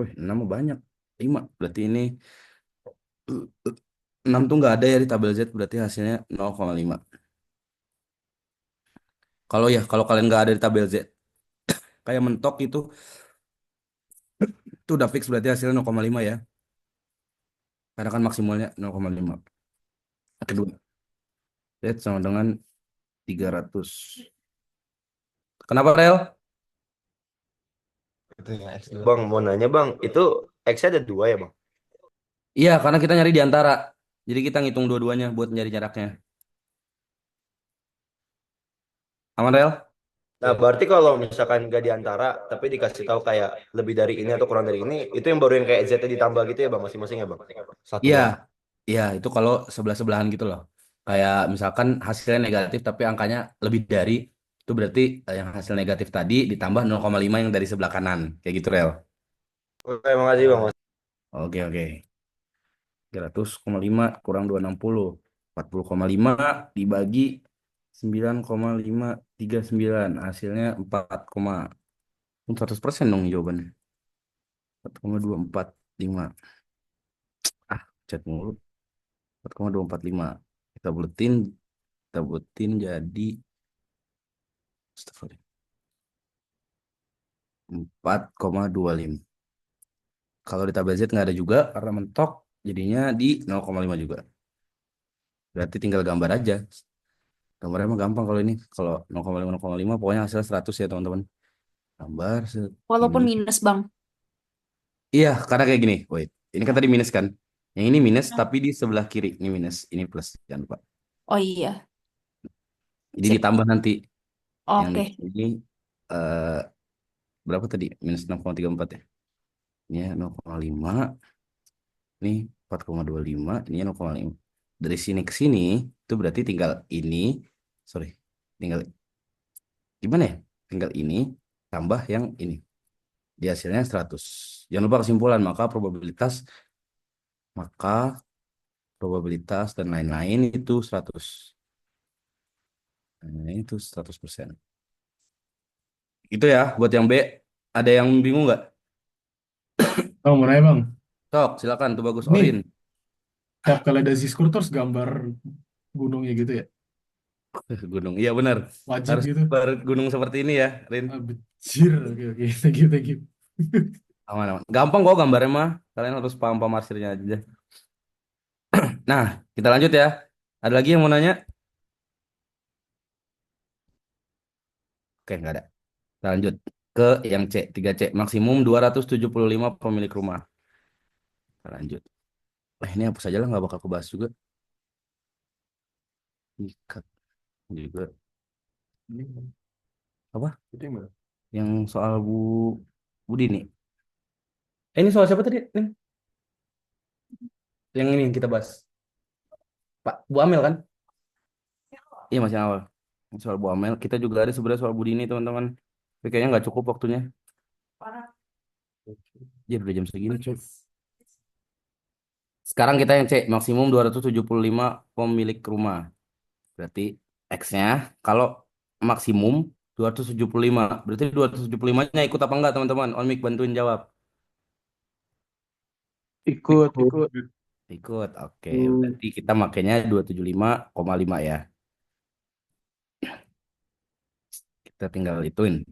6 banyak 5. Berarti ini 6 tuh nggak ada ya di tabel Z, berarti hasilnya 0,5. Kalau kalian nggak ada di tabel Z kayak mentok itu udah fix berarti hasilnya 0,5 ya. Karena kan maksimalnya 0,5. Kedua, Z sama dengan 300. Kenapa, Rel? Bang, mau nanya bang, itu X ada 2 ya bang? Iya, karena kita nyari di antara. Jadi kita ngitung dua-duanya buat nyari jaraknya. Aman, Rel? Nah, berarti kalau misalkan nggak di antara, tapi dikasih tahu kayak lebih dari ini atau kurang dari ini, itu yang baru yang kayak Z ditambah gitu ya bang, masing-masing ya bang? Satu Iya, doang. iya itu kalau sebelah-sebelahan gitu loh. Kayak misalkan hasilnya negatif tapi angkanya lebih dari, itu berarti yang hasil negatif tadi ditambah 0,5 yang dari sebelah kanan. Kayak gitu, Rel. Oke, makasih bang. Oke, oke. 300,5 kurang 260. 40,5 dibagi 9,539. Hasilnya 100% dong jawabannya. 4,245. Ah, chat mulu. 4,245. Kita buletin, jadi astagfirullah, 4,25. Kalau di tabel Z nggak ada juga karena mentok, jadinya di 0,5 juga. Berarti tinggal gambar aja. Gambarnya mah gampang kalau ini. Kalau 0,5 0,5 pokoknya hasil 100 ya teman-teman. Gambar Walaupun ini. minus, Bang. Iya, karena kayak gini. Wait, ini kan tadi minus kan? Yang ini minus tapi di sebelah kiri ini minus, ini plus. Jangan lupa. Oh iya. Jadi Sip. ditambah nanti yang di Oke. sini eh, berapa tadi? Minus 6,34 ya. Ini 0,5. Ini 4,25. Ini 0,5. Dari sini ke sini itu berarti tinggal ini. Sorry. Tinggal gimana ya? Tinggal ini tambah yang ini. Di hasilnya 100. Jangan lupa kesimpulan, maka probabilitas dan lain-lain itu 100. Nah, itu 100%. Itu ya, buat yang B. Ada yang bingung nggak? Oh, mau nanya bang, Sok, silakan tuh bagus Orin. ini tiap kali ada Ziskur terus gambar gunungnya gitu ya, Gunung. Iya benar. wajib Harus gitu. gambar gunung seperti ini ya, Rin. Bejir, oke oke, thank you. Aman-aman. Gampang kok gambarnya mah. Kalian harus paham-paham hasilnya aja. Nah, kita lanjut ya. Ada lagi yang mau nanya? Oke, nggak ada. Kita lanjut ke yang C, 3C. Maksimum 275 pemilik rumah. Kita lanjut. Ini apa saja lah, nggak bakal kebahas juga. Ikat juga. Apa? Yang soal Budi nih. Ini soal siapa tadi? Nih. Yang ini yang kita bahas. Pak Bu Amel kan? Iya masih awal. Soal Bu Amel. Kita juga ada sebenarnya soal Budi ini teman-teman. Tapi kayaknya nggak cukup waktunya. Ya udah jam segini cuy. Sekarang kita yang cek maksimum 275 pemilik rumah. Berarti X-nya kalau maksimum 275. Berarti 275-nya ikut apa enggak teman-teman? On mic bantuin jawab. Ikut. Ikut. Oke, berarti kita makainya 275,5 ya. Kita tinggal hitungin.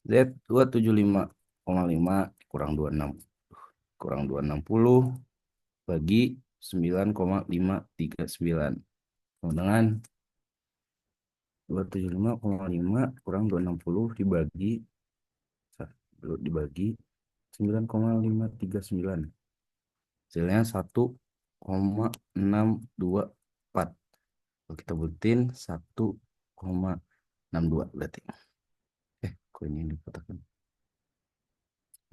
Z 275,5 kurang 26. Kurang 260 bagi 9,539. Sama dengan 275,5 kurang 260 dibagi 9,539. Hasilnya 1,624. Kalau kita buletin 1,62 berarti. Kok ini dikotakan.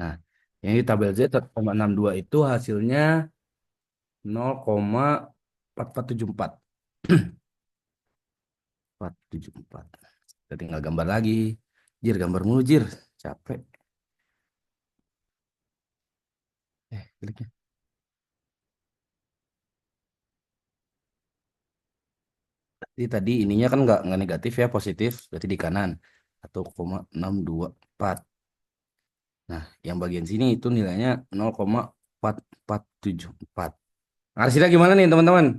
Nah, yang di tabel Z 1,62 itu hasilnya 0,4474. 474. Kita tinggal gambar lagi. Jir, gambar mulu, Jir. Capek. Kliknya. Jadi tadi ininya kan nggak negatif ya, positif. Berarti di kanan. 1,624. Nah, yang bagian sini itu nilainya 0,4474. Hasilnya gimana nih, teman-teman?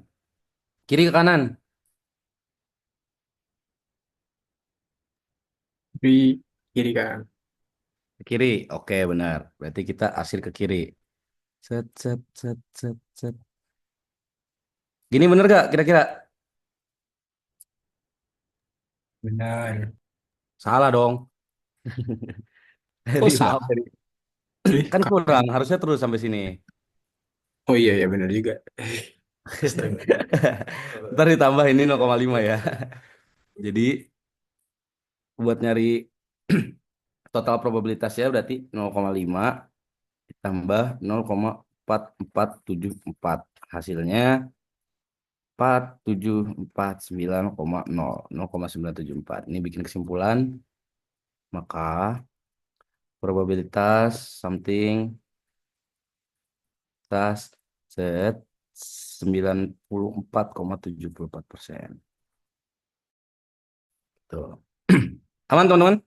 Kiri ke kanan? Di kiri kan. Kiri. Oke, benar. Berarti kita arsir ke kiri. Set, set, set, set, set. Gini bener gak kira-kira? Benar. Salah dong. Oh, Maaf, salah. kan kurang. Harusnya terus sampai sini. Oh iya ya benar juga. Ntar ditambah ini 0,5 ya. Jadi buat nyari total probabilitasnya berarti 0,5 ditambah 0,4474. Hasilnya 4749,0, 0,974. Ini bikin kesimpulan, maka probabilitas something tas set 94,74%. Tuh. Aman teman-teman?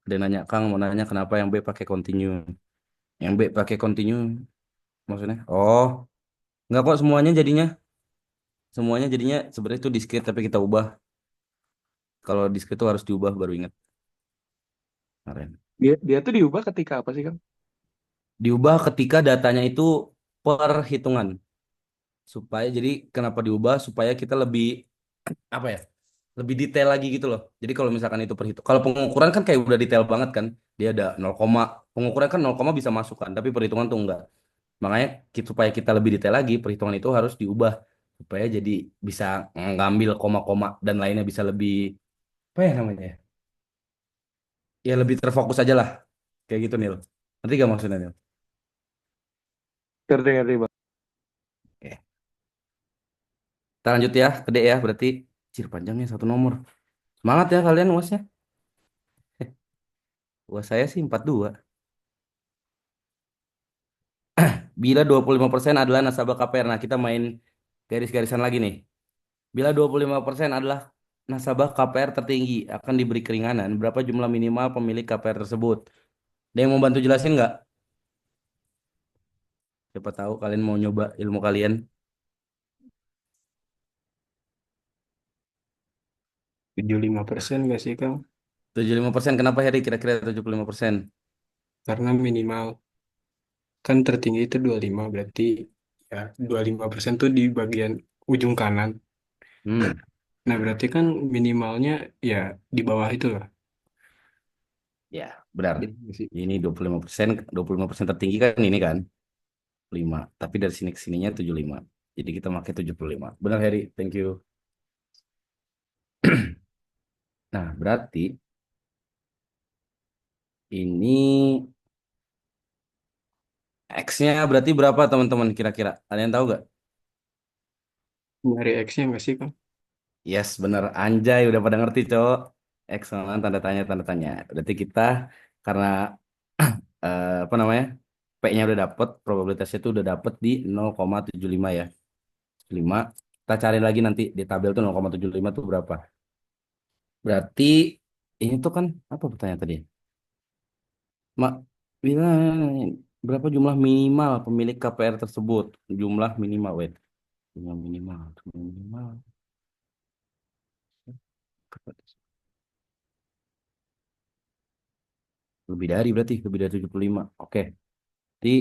Ada yang nanya, Kang mau nanya kenapa yang B pakai continue? Yang B pakai continue maksudnya? Oh, enggak kok semuanya jadinya. Semuanya jadinya sebenarnya itu discrete tapi kita ubah. Kalau discrete itu harus diubah baru ingat kemarin. Dia tuh diubah ketika apa sih, Kang? Diubah ketika datanya itu perhitungan. Supaya jadi kenapa diubah supaya kita lebih apa ya? Lebih detail lagi gitu loh. Jadi kalau misalkan itu perhitung, kalau pengukuran kan kayak udah detail banget kan. Dia ada 0, pengukuran kan 0, bisa masuk kan, tapi perhitungan tuh enggak. Makanya supaya kita lebih detail lagi, perhitungan itu harus diubah supaya jadi bisa ngambil koma-koma dan lainnya bisa lebih apa ya namanya ya? Ya lebih terfokus aja lah. Kayak gitu Nil. Nanti gak maksudnya Nil? Ngerti, Bang. Oke. Kita lanjut ya ke D ya. Berarti cir panjangnya 1 nomor. Semangat ya kalian UASnya. UAS saya sih 42. Bila 25% adalah nasabah KPR. Nah, kita main garis-garisan lagi nih. Bila 25% adalah nasabah KPR tertinggi, akan diberi keringanan. Berapa jumlah minimal pemilik KPR tersebut? Ada yang mau bantu jelasin nggak? Siapa tahu kalian mau nyoba ilmu kalian. 75% nggak sih, Kang? 75%. Kenapa Heri kira-kira 75%? Karena minimal kan tertinggi itu 25, berarti ya 25% tuh di bagian ujung kanan. Hmm, Nah, berarti kan minimalnya ya di bawah itu lah. ya, benar. Gitu nggak sih? Ini 25%, 25% tertinggi kan ini kan 5. Tapi dari sini ke sininya 75. Jadi kita pakai 75. Benar Heri, thank you. Nah, berarti ini X-nya berarti berapa teman-teman kira-kira? Kalian tahu nggak? Nyari X-nya nggak sih, Kang? Yes, bener. Anjay, udah pada ngerti, cowok. Excellent, tanda tanya, tanda tanya. Berarti kita, karena apa namanya, P-nya udah dapet, probabilitasnya itu udah dapet di 0,75 ya. 5. Kita cari lagi nanti di tabel tuh 0,75 tuh berapa. Berarti, ini tuh kan, apa pertanyaan tadi? Mak, bila berapa jumlah minimal pemilik KPR tersebut? Jumlah minimal, wait. Jumlah minimal, jumlah minimal. Lebih dari berarti, lebih dari 75. Oke. Jadi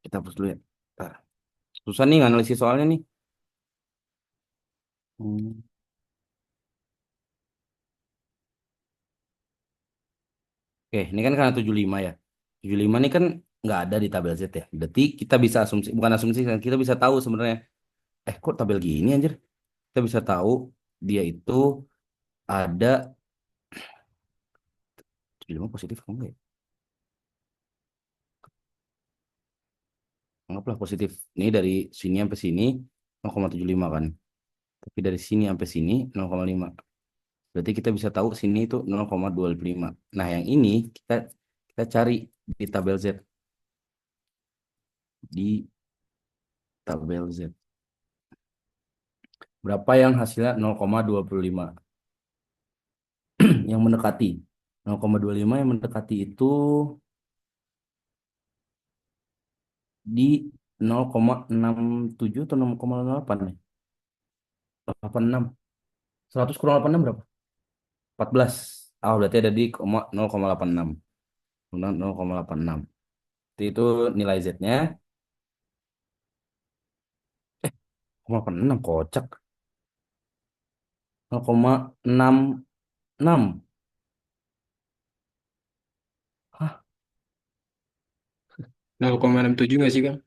kita hapus dulu ya. Bentar. Susah nih analisis soalnya nih. Hmm. Oke, ini kan karena 75 ya. 75 ini kan nggak ada di tabel Z ya. Berarti kita bisa asumsi, bukan asumsi, kan, kita bisa tahu sebenarnya. Kok tabel gini anjir? Kita bisa tahu dia itu ada 75 positif apa enggak ya? Anggaplah positif. Ini dari sini sampai sini 0,75 kan. Tapi dari sini sampai sini 0,5. Berarti kita bisa tahu sini itu 0,25. Nah, yang ini kita kita cari di tabel Z. Di tabel Z. Berapa yang hasilnya 0,25? Yang mendekati. 0,25 yang mendekati itu di 0,67 atau 0,8 nih? 86. 100 kurang 86 berapa? 14. Ah, berarti ada di 0,86. 0,86. Itu nilai Z-nya 0,86 kocak. 0,66. Hah, 0,67 nggak sih, Kang?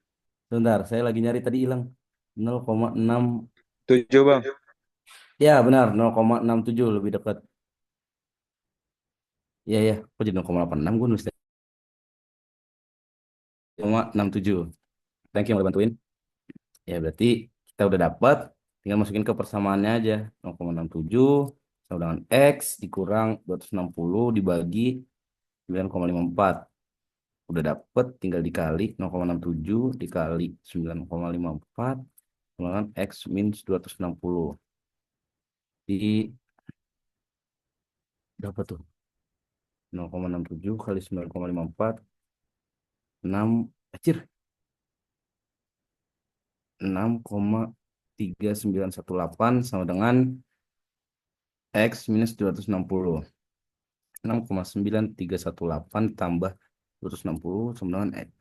bentar, saya lagi nyari tadi hilang. 0,6. 7 bang. Ya benar, 0,67 lebih dekat. Iya ya, aku jadi 0,86 gue nulis 0,67. Thank you yang udah bantuin. Ya berarti kita udah dapat, tinggal masukin ke persamaannya aja. 0,67 sama dengan X dikurang 260 dibagi 9,54. Udah dapet, tinggal dikali 0,67 dikali 9,54 sama dengan X minus 260. Di berapa tuh? 0,67 kali 9,54 6 acir 6,3918 sama dengan X minus 260. 6,9318 tambah 260 sama dengan X.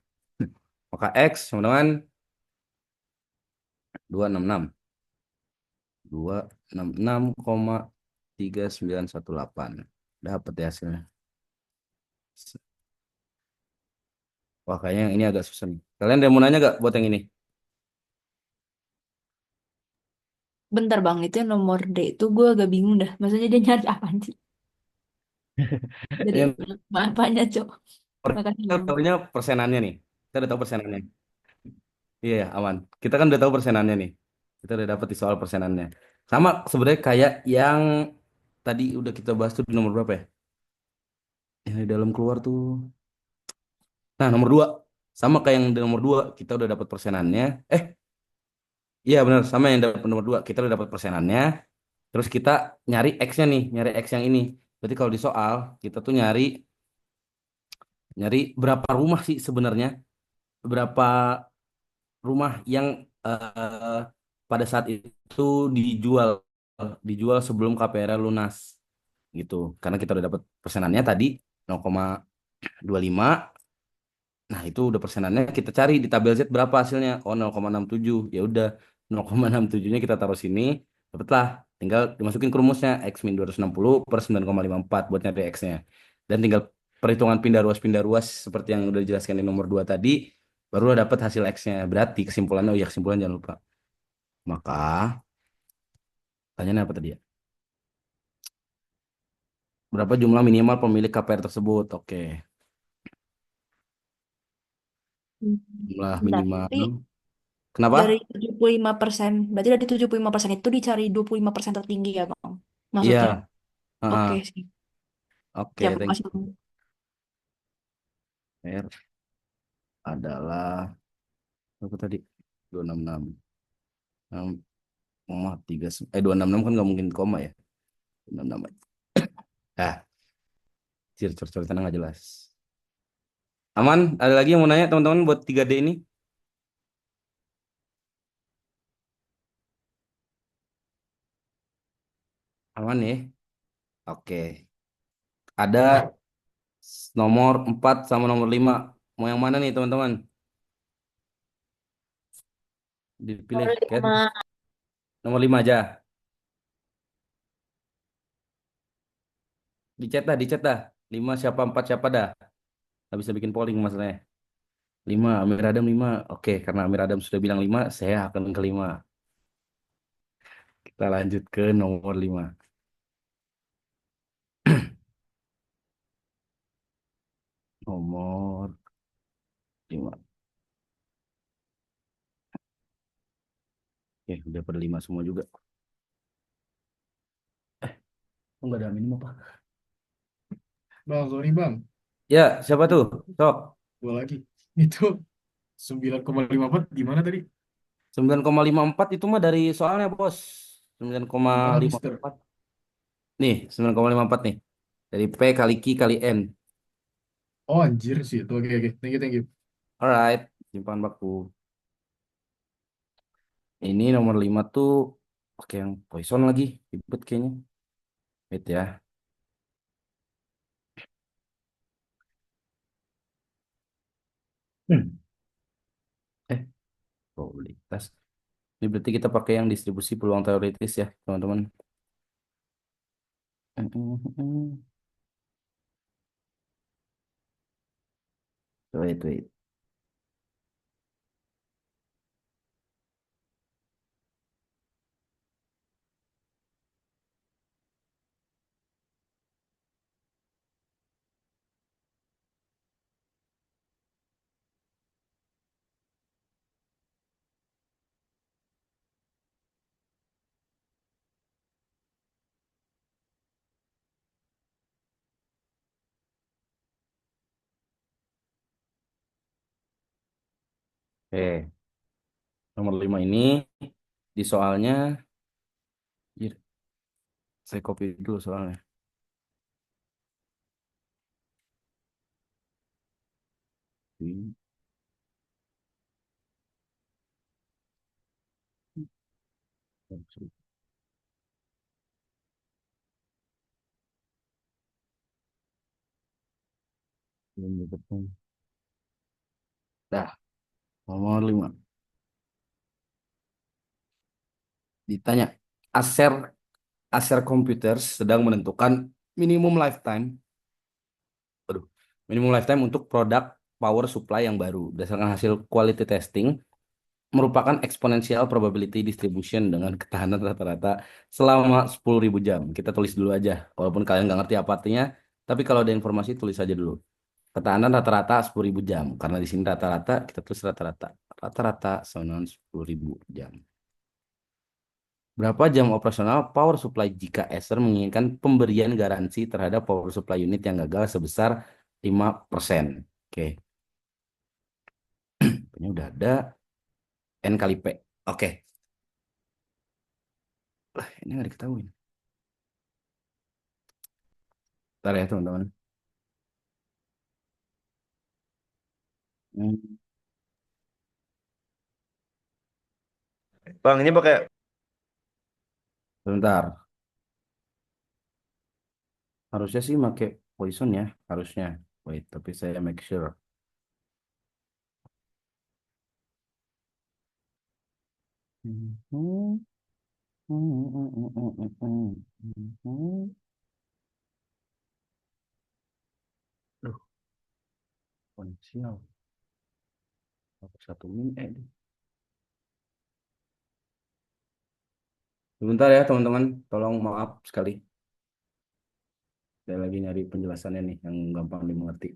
Maka X sama dengan 266. 266,3918. Dapat ya hasilnya. Wah, kayaknya yang ini agak susah nih. Kalian ada mau nanya gak buat yang ini? Bentar bang, itu yang nomor D itu gue agak bingung dah. Maksudnya dia nyari apaan sih? Dari Yang apanya, Cok? Makasih kita bang. tahunya persenannya nih. Kita udah tahu persenannya. Iya, aman. Kita kan udah tahu persenannya nih. Kita udah dapat di soal persenannya. Sama sebenarnya kayak yang tadi udah kita bahas tuh di nomor berapa ya? Yang di dalam keluar tuh. Nah, nomor 2. Sama kayak yang di nomor 2, kita udah dapat persenannya. Iya benar, sama yang dapat nomor 2. Kita udah dapat persenannya. Terus kita nyari X-nya nih, nyari X yang ini. Berarti kalau di soal, kita tuh nyari nyari berapa rumah sih sebenarnya? Berapa rumah yang pada saat itu dijual dijual sebelum KPR lunas gitu. Karena kita udah dapat persenannya tadi 0,25. Nah, itu udah persenannya kita cari di tabel Z berapa hasilnya? Oh, 0,67. Ya udah 0,67-nya kita taruh sini, dapatlah. Tinggal dimasukin ke rumusnya X min 260 per 9,54 buat nyari X-nya. Dan tinggal perhitungan pindah ruas seperti yang udah dijelaskan di nomor 2 tadi, barulah dapat hasil X-nya. Berarti kesimpulannya, oh ya kesimpulan jangan lupa. Maka, tanyanya apa tadi ya? Berapa jumlah minimal pemilik KPR tersebut? Oke, jumlah minimal. Berarti Kenapa? dari 75%, berarti dari 75% itu dicari 25% tertinggi ya bang? Iya, Maksudnya? Oke heeh. sih. Oke, Siap, thank makasih bang. you. R adalah berapa tadi? 266. 6,3 266 kan nggak mungkin koma ya. 266. Ah, cor tenang nggak jelas. Aman? Ada lagi yang mau nanya teman-teman buat 3D ini? Aman ya? Oke. Ada nomor 4 sama nomor 5. Mau yang mana nih teman-teman? Dipilih. Nomor Kayak 5. nomor 5 aja. Dicet dah. 5 siapa, 4 siapa dah. Nggak bisa bikin polling masalahnya. 5, Amir Adam 5. Oke, karena Amir Adam sudah bilang 5, saya akan ke 5. Kita lanjut ke nomor 5. Nomor 5. Oke, udah pada 5 semua juga. Oh, nggak ada minum apa? Bang, sorry bang. Ya, siapa tuh? Sok. Gua lagi. Itu 9,54 gimana tadi? 9,54 itu mah dari soalnya, Bos. Gimana, Mister? 9,54. Nih, 9,54 nih. Dari P kali Q kali N. Oh anjir sih itu. Oke, oke. Thank you, thank you. Alright, simpan baku. Ini nomor 5 tuh pakai yang Poisson lagi. Ribet kayaknya. Wait ya. Hmm. Probabilitas. Ini berarti kita pakai yang distribusi peluang teoritis ya, teman-teman. Wait, wait. Oke, nomor 5 ini di soalnya, Jir, saya copy dulu soalnya. Hmm, belum ketemu. Dah, nomor 5. Ditanya, Acer Acer Computers sedang menentukan minimum lifetime, aduh, minimum lifetime untuk produk power supply yang baru berdasarkan hasil quality testing merupakan exponential probability distribution dengan ketahanan rata-rata selama 10.000 jam. Kita tulis dulu aja, walaupun kalian nggak ngerti apa artinya, tapi kalau ada informasi tulis aja dulu. Ketahanan rata-rata 10.000 jam, karena di sini rata-rata kita tulis rata-rata. Rata-rata sama 10.000 jam. Berapa jam operasional power supply jika Acer menginginkan pemberian garansi terhadap power supply unit yang gagal sebesar 5%? Oke, ini udah ada N kali P. Oke, lah ini nggak diketahui. Ntar ya teman-teman. Hmm, Bang, ini pakai Sebentar, harusnya sih pakai Poison ya, harusnya. Wait, tapi saya make sure. Hmm, Duh, potensial. Satu min, Sebentar ya teman-teman, tolong maaf sekali. Saya lagi nyari penjelasannya nih yang gampang dimengerti.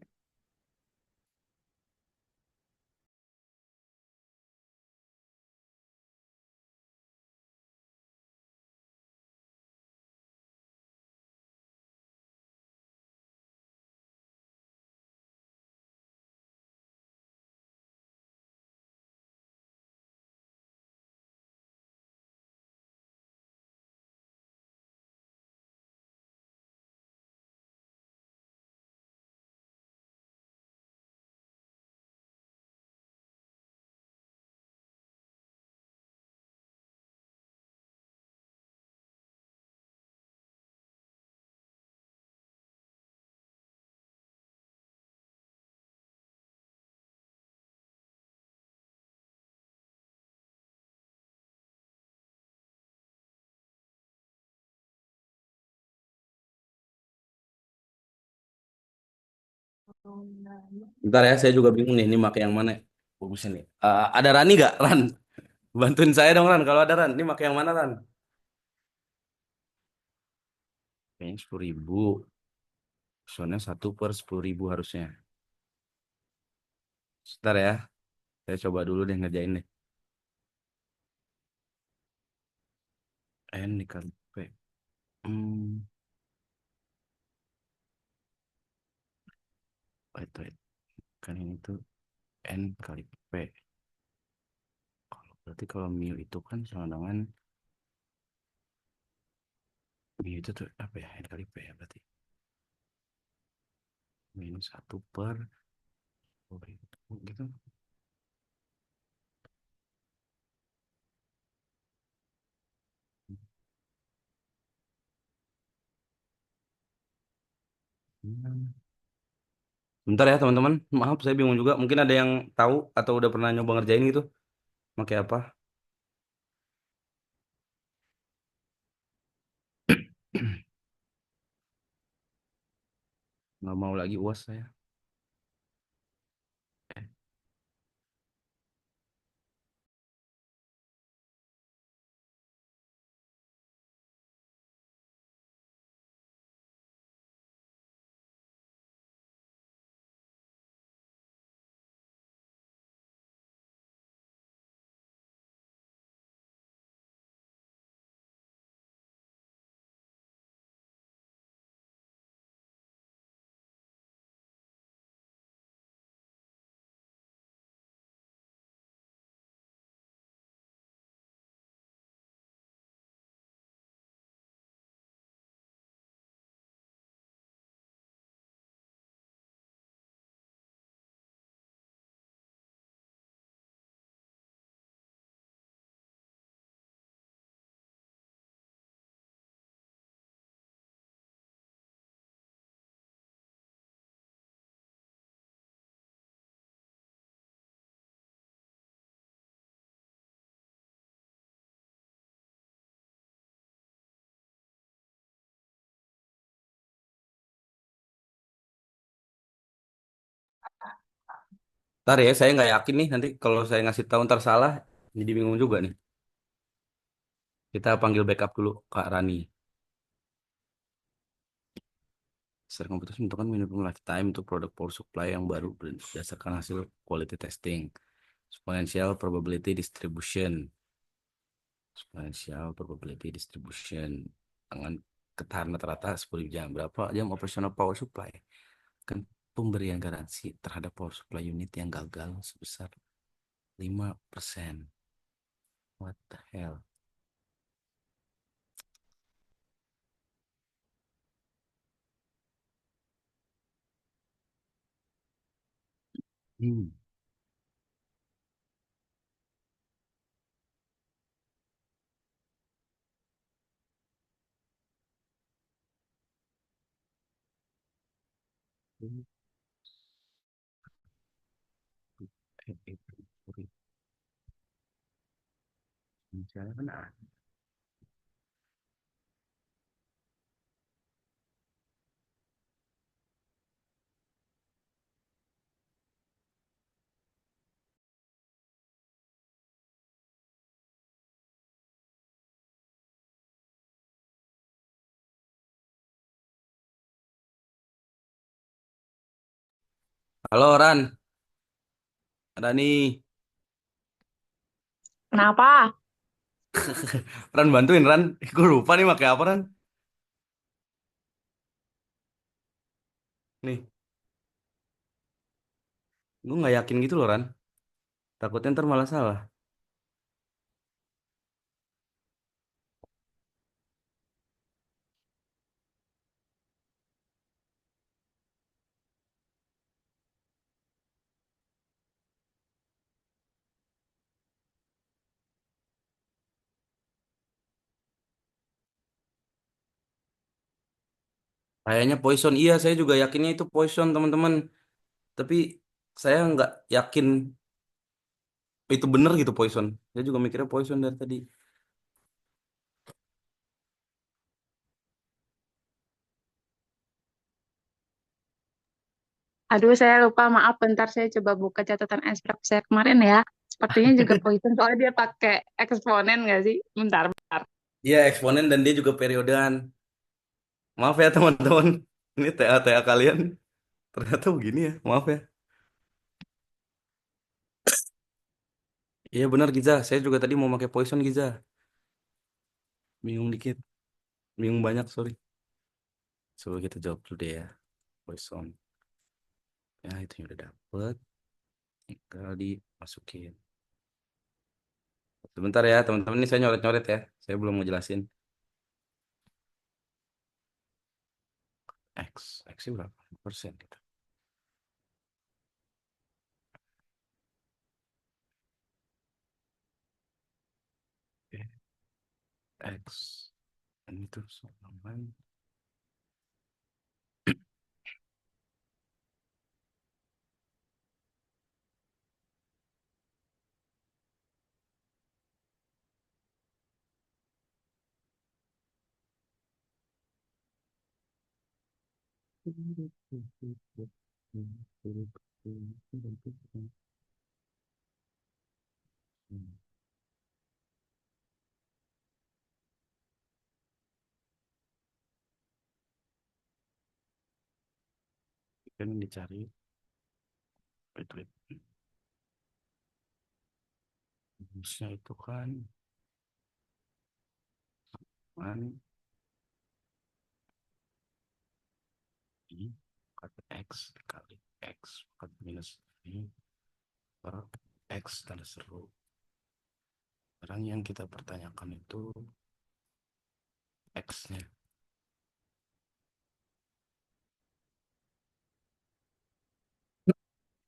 Bentar ya, saya juga bingung nih, ini pakai yang mana? Bagusnya nih. Ada Rani nggak, Ran? Bantuin saya dong, Ran. Kalau ada Ran, ini pakai yang mana, Ran? Kayaknya 10.000. Soalnya 1/10.000 harusnya. Sebentar ya, saya coba dulu deh ngerjain deh. N dikali P. Hmm, wait. Kan ini tuh N kali P. Berarti kalau mu itu kan sama dengan mu itu tuh apa ya? N kali P ya berarti. Minus 1/10.000 gitu. Hmm. Bentar ya teman-teman, maaf saya bingung juga. Mungkin ada yang tahu atau udah pernah nyoba ngerjain gitu. Pakai apa? Nggak mau lagi UAS saya. Ntar ya, saya nggak yakin nih nanti kalau saya ngasih tahu ntar salah, jadi bingung juga nih. Kita panggil backup dulu Kak Rani. Secara komputer menentukan minimum lifetime untuk produk power supply yang baru berdasarkan hasil quality testing. Exponential probability distribution. Exponential probability distribution. Dengan ketahanan rata-rata 10 jam. Berapa jam operational power supply? Kan pemberian garansi terhadap power supply unit yang gagal sebesar 5%. What the hell? Hmm. Misalnya kan ada. Halo Ran, Rani. Kenapa? Ran bantuin Ran. Gue lupa nih pakai apa Ran. Nih, gue nggak yakin gitu loh Ran. Takutnya ntar malah salah. Kayaknya poison. Iya, saya juga yakinnya itu poison teman-teman. Tapi saya nggak yakin itu bener gitu poison. Saya juga mikirnya poison dari tadi. Aduh, saya lupa. Maaf, bentar saya coba buka catatan espresso saya kemarin ya. Sepertinya juga poison, soalnya dia pakai eksponen nggak sih? Bentar, bentar. Iya, eksponen dan dia juga periodean. Maaf ya teman-teman. Ini TA-TA kalian ternyata begini ya. Maaf ya. Iya benar Giza. Saya juga tadi mau pakai poison Giza. Bingung dikit. Bingung banyak, sorry. Coba kita jawab dulu deh ya. Poison. Ya, itu udah dapet. Tinggal dimasukin. Sebentar ya, teman-teman. Ini saya nyoret-nyoret ya. Saya belum mau jelasin. X itu berapa persen gitu. Oke. X. Ini tuh sama. Kan dicari wait. Rumusnya itu kan I kali X kali X kali minus I per X tanda seru. Sekarang yang kita pertanyakan itu X-nya.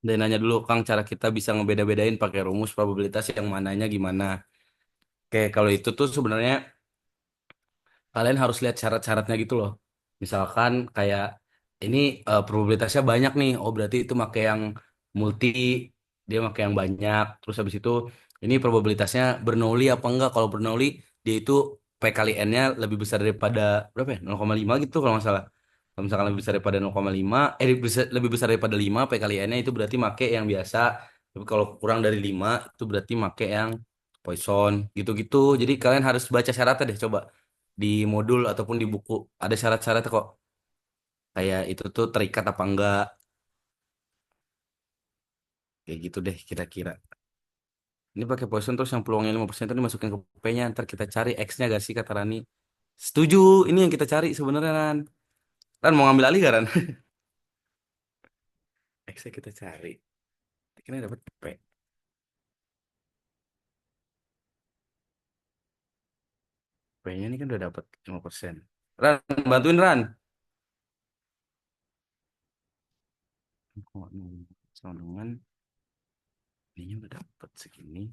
Dan nanya dulu Kang, cara kita bisa ngebeda-bedain pakai rumus probabilitas yang mananya gimana. Oke, kalau itu tuh sebenarnya kalian harus lihat syarat-syaratnya gitu loh. Misalkan kayak ini probabilitasnya banyak nih. Oh, berarti itu pakai yang multi, dia pakai yang banyak. Terus habis itu ini probabilitasnya Bernoulli apa enggak? Kalau Bernoulli dia itu P kali N-nya lebih besar daripada berapa ya? 0,5 gitu kalau nggak salah. Kalau misalkan lebih besar daripada 0,5, lebih besar daripada 5, P kali N-nya itu berarti make yang biasa. Tapi kalau kurang dari 5, itu berarti make yang Poisson, gitu-gitu. Jadi kalian harus baca syaratnya deh, coba. Di modul ataupun di buku, ada syarat-syaratnya kok. Kayak itu tuh terikat apa enggak. Kayak gitu deh kira-kira. Ini pakai Poisson terus yang peluangnya 5% itu dimasukin ke P-nya. Ntar kita cari X-nya gak sih kata Rani. Setuju, ini yang kita cari sebenarnya Ran. Ran mau ngambil alih gak Ran? X-nya kita cari. Kira dapat P. P-nya ini kan udah dapat 5%. Ran, bantuin Ran. Sama dengan P-nya udah dapat segini.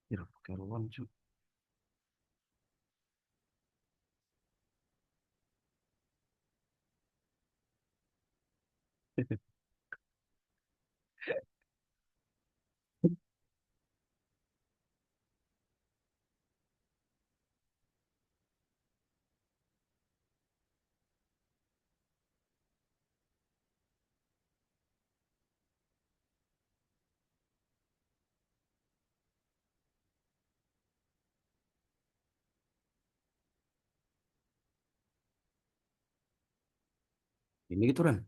Ya, pakai ruang cuy. Ini gitu Ran.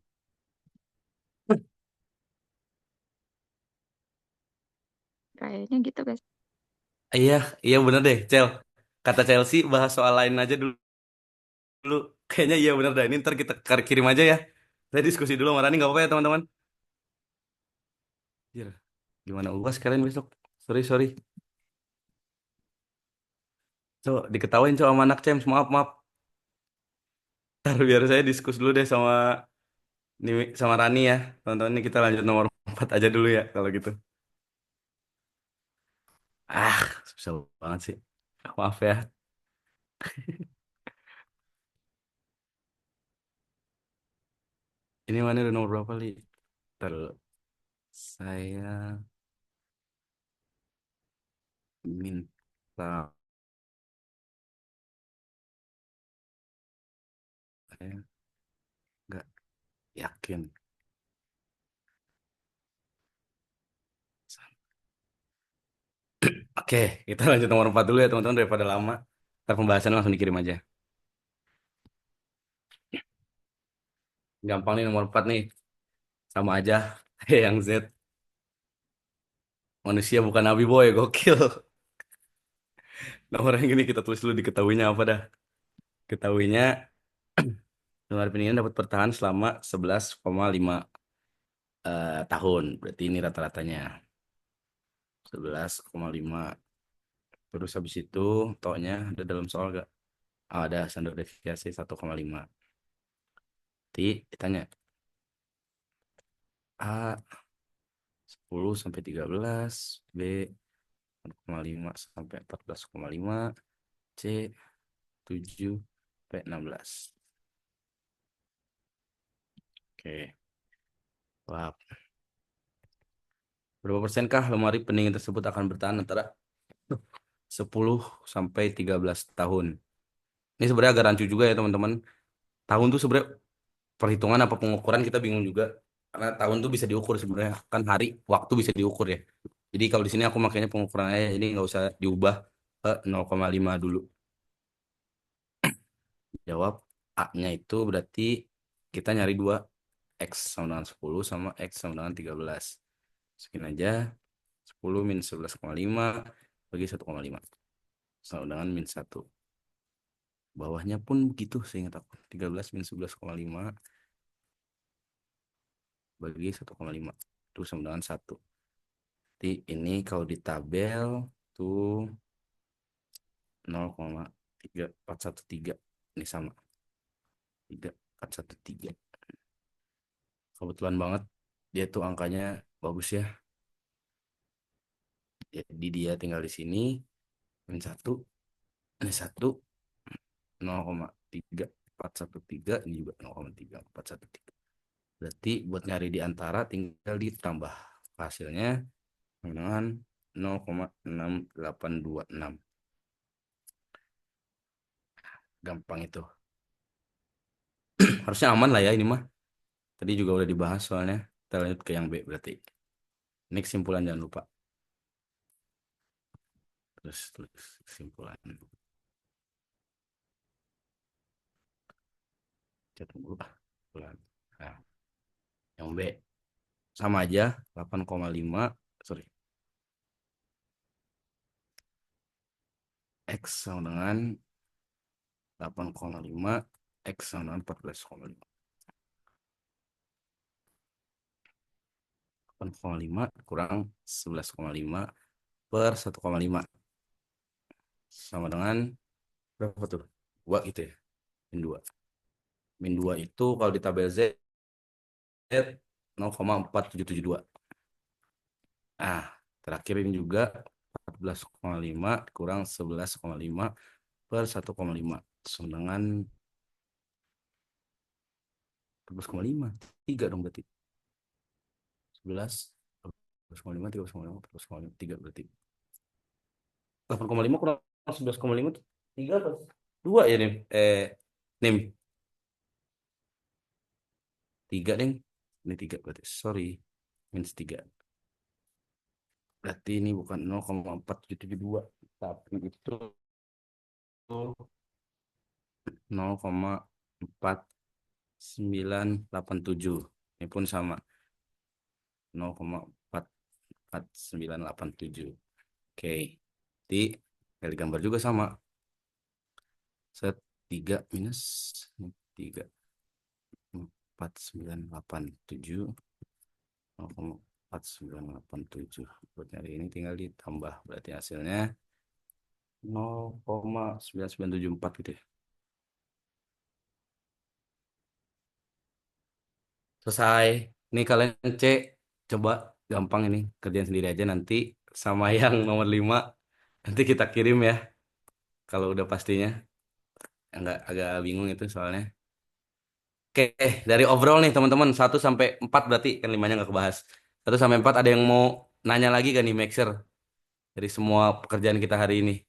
Kayaknya gitu guys. Iya, iya bener deh, Cel. Kata Chelsea bahas soal lain aja dulu. Kayaknya iya bener dah. Ini ntar kita kirim aja ya. Saya diskusi dulu sama Rani, nggak apa-apa ya teman-teman. Iya. Gimana UAS kalian besok? Sorry, sorry. Cok, diketawain cok sama anak Cems. Maaf, maaf. Ntar biar saya diskusi dulu deh sama Rani ya. Teman-teman ini kita lanjut nomor 4 aja dulu ya kalau gitu. Ah, susah banget sih. Maaf ya. Ini mana udah nomor berapa, Li? Ntar saya minta saya nggak yakin. Oke, kita lanjut nomor 4 dulu ya teman-teman daripada lama. Ntar pembahasannya langsung dikirim aja. Gampang nih nomor 4 nih. Sama aja. Yang Z. Manusia bukan nabi boy, gokil. Nomor yang gini kita tulis dulu diketahuinya apa dah. Ketahuinya lemari pendingin dapat bertahan selama 11,5 tahun. Berarti ini rata-ratanya. 11,5. Terus habis itu toknya ada dalam soal gak? Oh, ada standar deviasi 1,5. Nanti ditanya A 10 sampai 13, B 1,5 sampai 14,5, C 7 sampai 16. Oke. Wah, berapa persenkah lemari pendingin tersebut akan bertahan antara 10 sampai 13 tahun? Ini sebenarnya agak rancu juga ya teman-teman. Tahun tuh sebenarnya perhitungan apa pengukuran kita bingung juga. Karena tahun tuh bisa diukur sebenarnya. Kan hari, waktu bisa diukur ya. Jadi kalau di sini aku makanya pengukuran aja, jadi nggak usah diubah ke 0,5 dulu. Jawab A-nya itu berarti kita nyari dua X sama dengan 10 sama X sama dengan 13. Masukin aja 10 min 11,5 bagi 1,5 sama dengan min 1. Bawahnya pun begitu seingat aku. 13 min 11,5 bagi 1,5 itu sama dengan 1. Jadi ini kalau di tabel tuh 0,3413. Ini sama 3413. Kebetulan banget dia tuh angkanya bagus ya. Jadi dia tinggal di sini min 1, ini 1 0,3413, ini juga 0,3413. Berarti buat nyari di antara tinggal ditambah hasilnya dengan 0,6826. Gampang itu. Harusnya aman lah ya ini mah. Tadi juga udah dibahas soalnya. Kita lanjut ke yang B berarti. Ini kesimpulan jangan lupa. Terus kesimpulan. Kita tunggu kesimpulan. Nah, yang B sama aja 8,5 sorry. X sama dengan 8,5 X sama dengan 14,5. 8,5 kurang 11,5 per 1,5 sama dengan berapa tuh? 2 gitu ya. Min 2. Min 2 itu kalau di tabel Z 0,4772. Ah, terakhir ini juga 14,5 kurang 11,5 per 1,5 sama dengan 14,5. 3 dong berarti. 11, 14,5, 13,5, 14,5, 3 berarti. 8,5 kurang 11,5 itu 3 atau 2 ya, Nim? Nim. 3, Deng. Ini 3 berarti. Sorry. Minus 3. Berarti ini bukan 0,4772. Tapi itu 0,4987. Ini pun sama. 0,4987. Oke. Jadi dari gambar juga sama. Set 3 minus 3. 4987. 0,4987. Buat nyari ini tinggal ditambah. Berarti hasilnya 0,9974 gitu ya. Selesai. Ini kalian cek. Coba gampang ini. Kerjaan sendiri aja nanti. Sama yang nomor 5. Nanti kita kirim ya. Kalau udah pastinya. Agak bingung itu soalnya. Oke, dari overall nih teman-teman 1 sampai 4 berarti kan 5-nya nggak kebahas. 1 sampai 4 ada yang mau nanya lagi kan nih Maxer dari semua pekerjaan kita hari ini.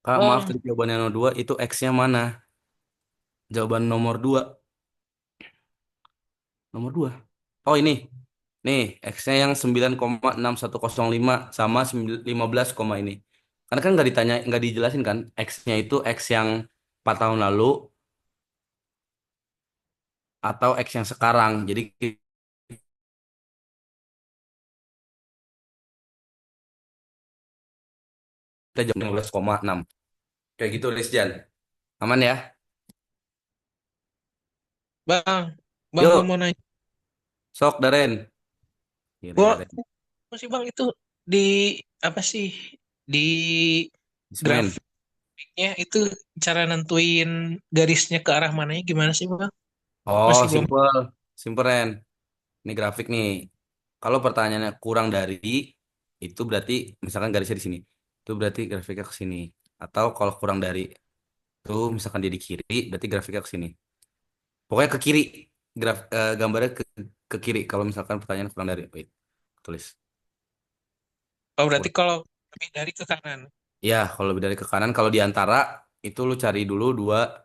Kak, maaf tadi jawabannya nomor 2 itu X-nya mana? Jawaban nomor 2. Nomor 2. Oh ini. Nih, X-nya yang 9,6105 sama 15, ini. Karena kan nggak dijelasin kan X-nya itu X yang 4 tahun lalu atau X yang sekarang. Jadi kita jawab 15,6. Kayak gitu, Lisjan. Aman ya? Bang, Yuk, gue mau nanya. sok Daren. Gue Daren. sih bang itu di apa sih di Semen. grafiknya itu cara nentuin garisnya ke arah mananya gimana sih bang? Oh, Masih belum. simple Ren. Ini grafik nih. Kalau pertanyaannya kurang dari itu berarti misalkan garisnya di sini. Itu berarti grafiknya ke sini. Atau kalau kurang dari itu misalkan dia di kiri, berarti grafiknya ke sini. Pokoknya ke kiri. Gambarnya ke kiri kalau misalkan pertanyaan kurang dari. Wait, tulis. Oh berarti kalau lebih dari ke kanan. Ya, kalau lebih dari ke kanan, kalau di antara itu lu cari dulu 2.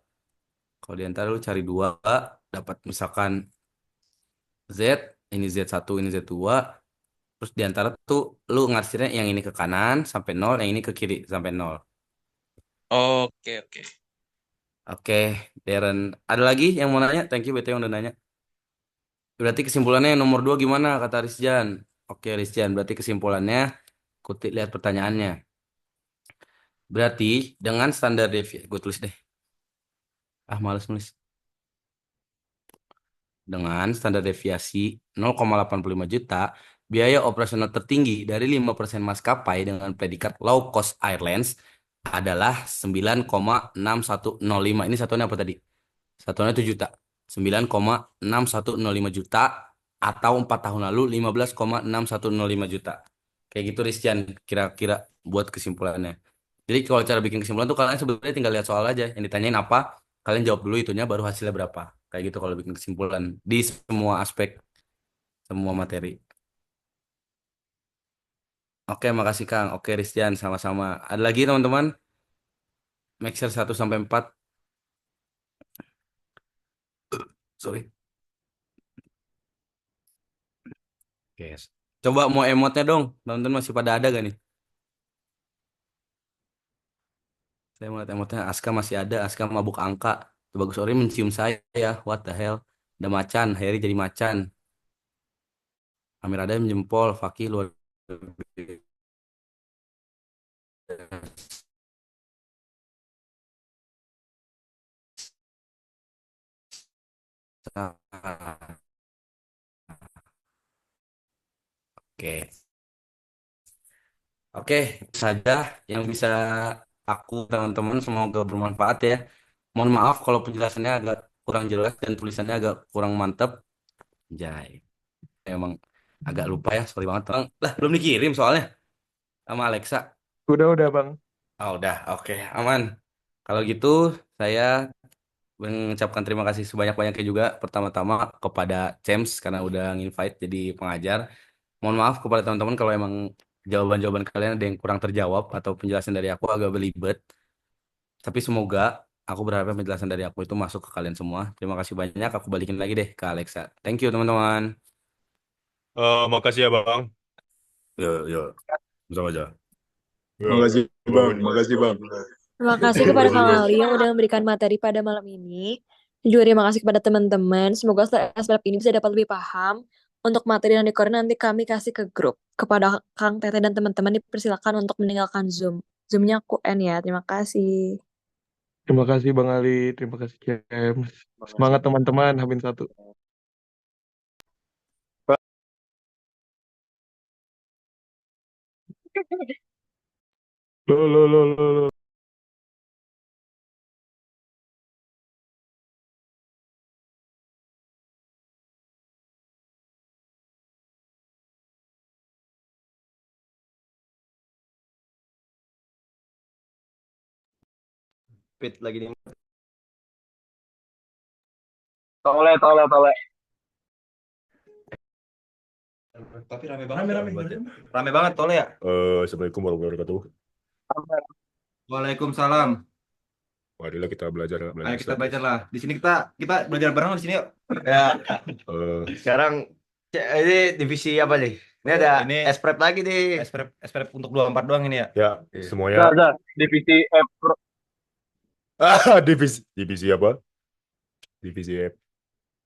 Kalau di antara lu cari 2, dapat misalkan Z, ini Z1, ini Z2. Terus di antara tuh lu ngarsinya yang ini ke kanan sampai 0, yang ini ke kiri sampai 0. Oke. Oke, Darren. Ada lagi yang mau nanya? Thank you BT yang udah nanya. Berarti kesimpulannya yang nomor 2 gimana kata Rizjan? Oke Rizjan, berarti kesimpulannya lihat pertanyaannya. Berarti dengan standar deviasi, gue tulis deh. Males nulis. Dengan standar deviasi 0,85 juta, biaya operasional tertinggi dari 5% maskapai dengan predikat low cost airlines adalah 9,6105. Ini satuannya apa tadi? Satuannya itu juta. 9,6105 juta atau 4 tahun lalu 15,6105 juta. Kayak gitu Rizkian kira-kira buat kesimpulannya. Jadi kalau cara bikin kesimpulan tuh kalian sebenarnya tinggal lihat soal aja. Yang ditanyain apa, kalian jawab dulu itunya baru hasilnya berapa. Kayak gitu kalau bikin kesimpulan di semua aspek, semua materi. Oke, makasih Kang. Oke Rizkian, sama-sama. Ada lagi teman-teman? Maxer 1 sampai 4. Sorry. Oke. Coba mau emotnya dong. Teman-teman masih pada ada gak nih? Saya mau lihat emotnya. Aska masih ada. Aska mabuk angka. Bagus Ori mencium saya. What the hell? Ada macan. Harry jadi macan. Amir ada yang jempol. Fakih luar biasa. Oke. Oke, saja yang bisa aku teman-teman semoga bermanfaat ya. Mohon maaf kalau penjelasannya agak kurang jelas dan tulisannya agak kurang mantap. Jai. Emang agak lupa ya, sorry banget. Bang, lah belum dikirim soalnya sama Alexa. Udah Bang. Oh, udah, oke, aman. Kalau gitu, saya mengucapkan terima kasih sebanyak-banyaknya juga pertama-tama kepada James karena udah nginvite jadi pengajar. Mohon maaf kepada teman-teman kalau emang jawaban-jawaban kalian ada yang kurang terjawab atau penjelasan dari aku agak belibet. Tapi semoga aku berharap penjelasan dari aku itu masuk ke kalian semua. Terima kasih banyak. Aku balikin lagi deh ke Alexa. Thank you teman-teman. Makasih ya Bang. Yuk, sama aja. Makasih Bang, makasih Bang. Terima kasih kepada Kang Ali yang udah memberikan materi pada malam ini. Dan juga terima kasih kepada teman-teman. Semoga setelah SPLab ini bisa dapat lebih paham. Untuk materi yang recording nanti kami kasih ke grup. Kepada Kang Tete dan teman-teman dipersilakan untuk meninggalkan Zoom. Zoom-nya aku end ya. Terima kasih. Terima kasih Bang Ali, terima kasih James. Semangat teman-teman, Hamin 1. Lo. Pit lagi nih. Tole. Tapi rame banget. Rame banget tole ya. Assalamualaikum warahmatullahi wabarakatuh. Waalaikumsalam. Marilah kita belajar. Ayo kita belajar lah. Di sini kita belajar bareng di sini yuk. Ya. Sekarang ini divisi apa nih? Ini ada SPrep lagi nih. SPrep untuk 24 doang ini ya. Ya, semuanya. Ada divisi F. Divisi apa? Divisi F.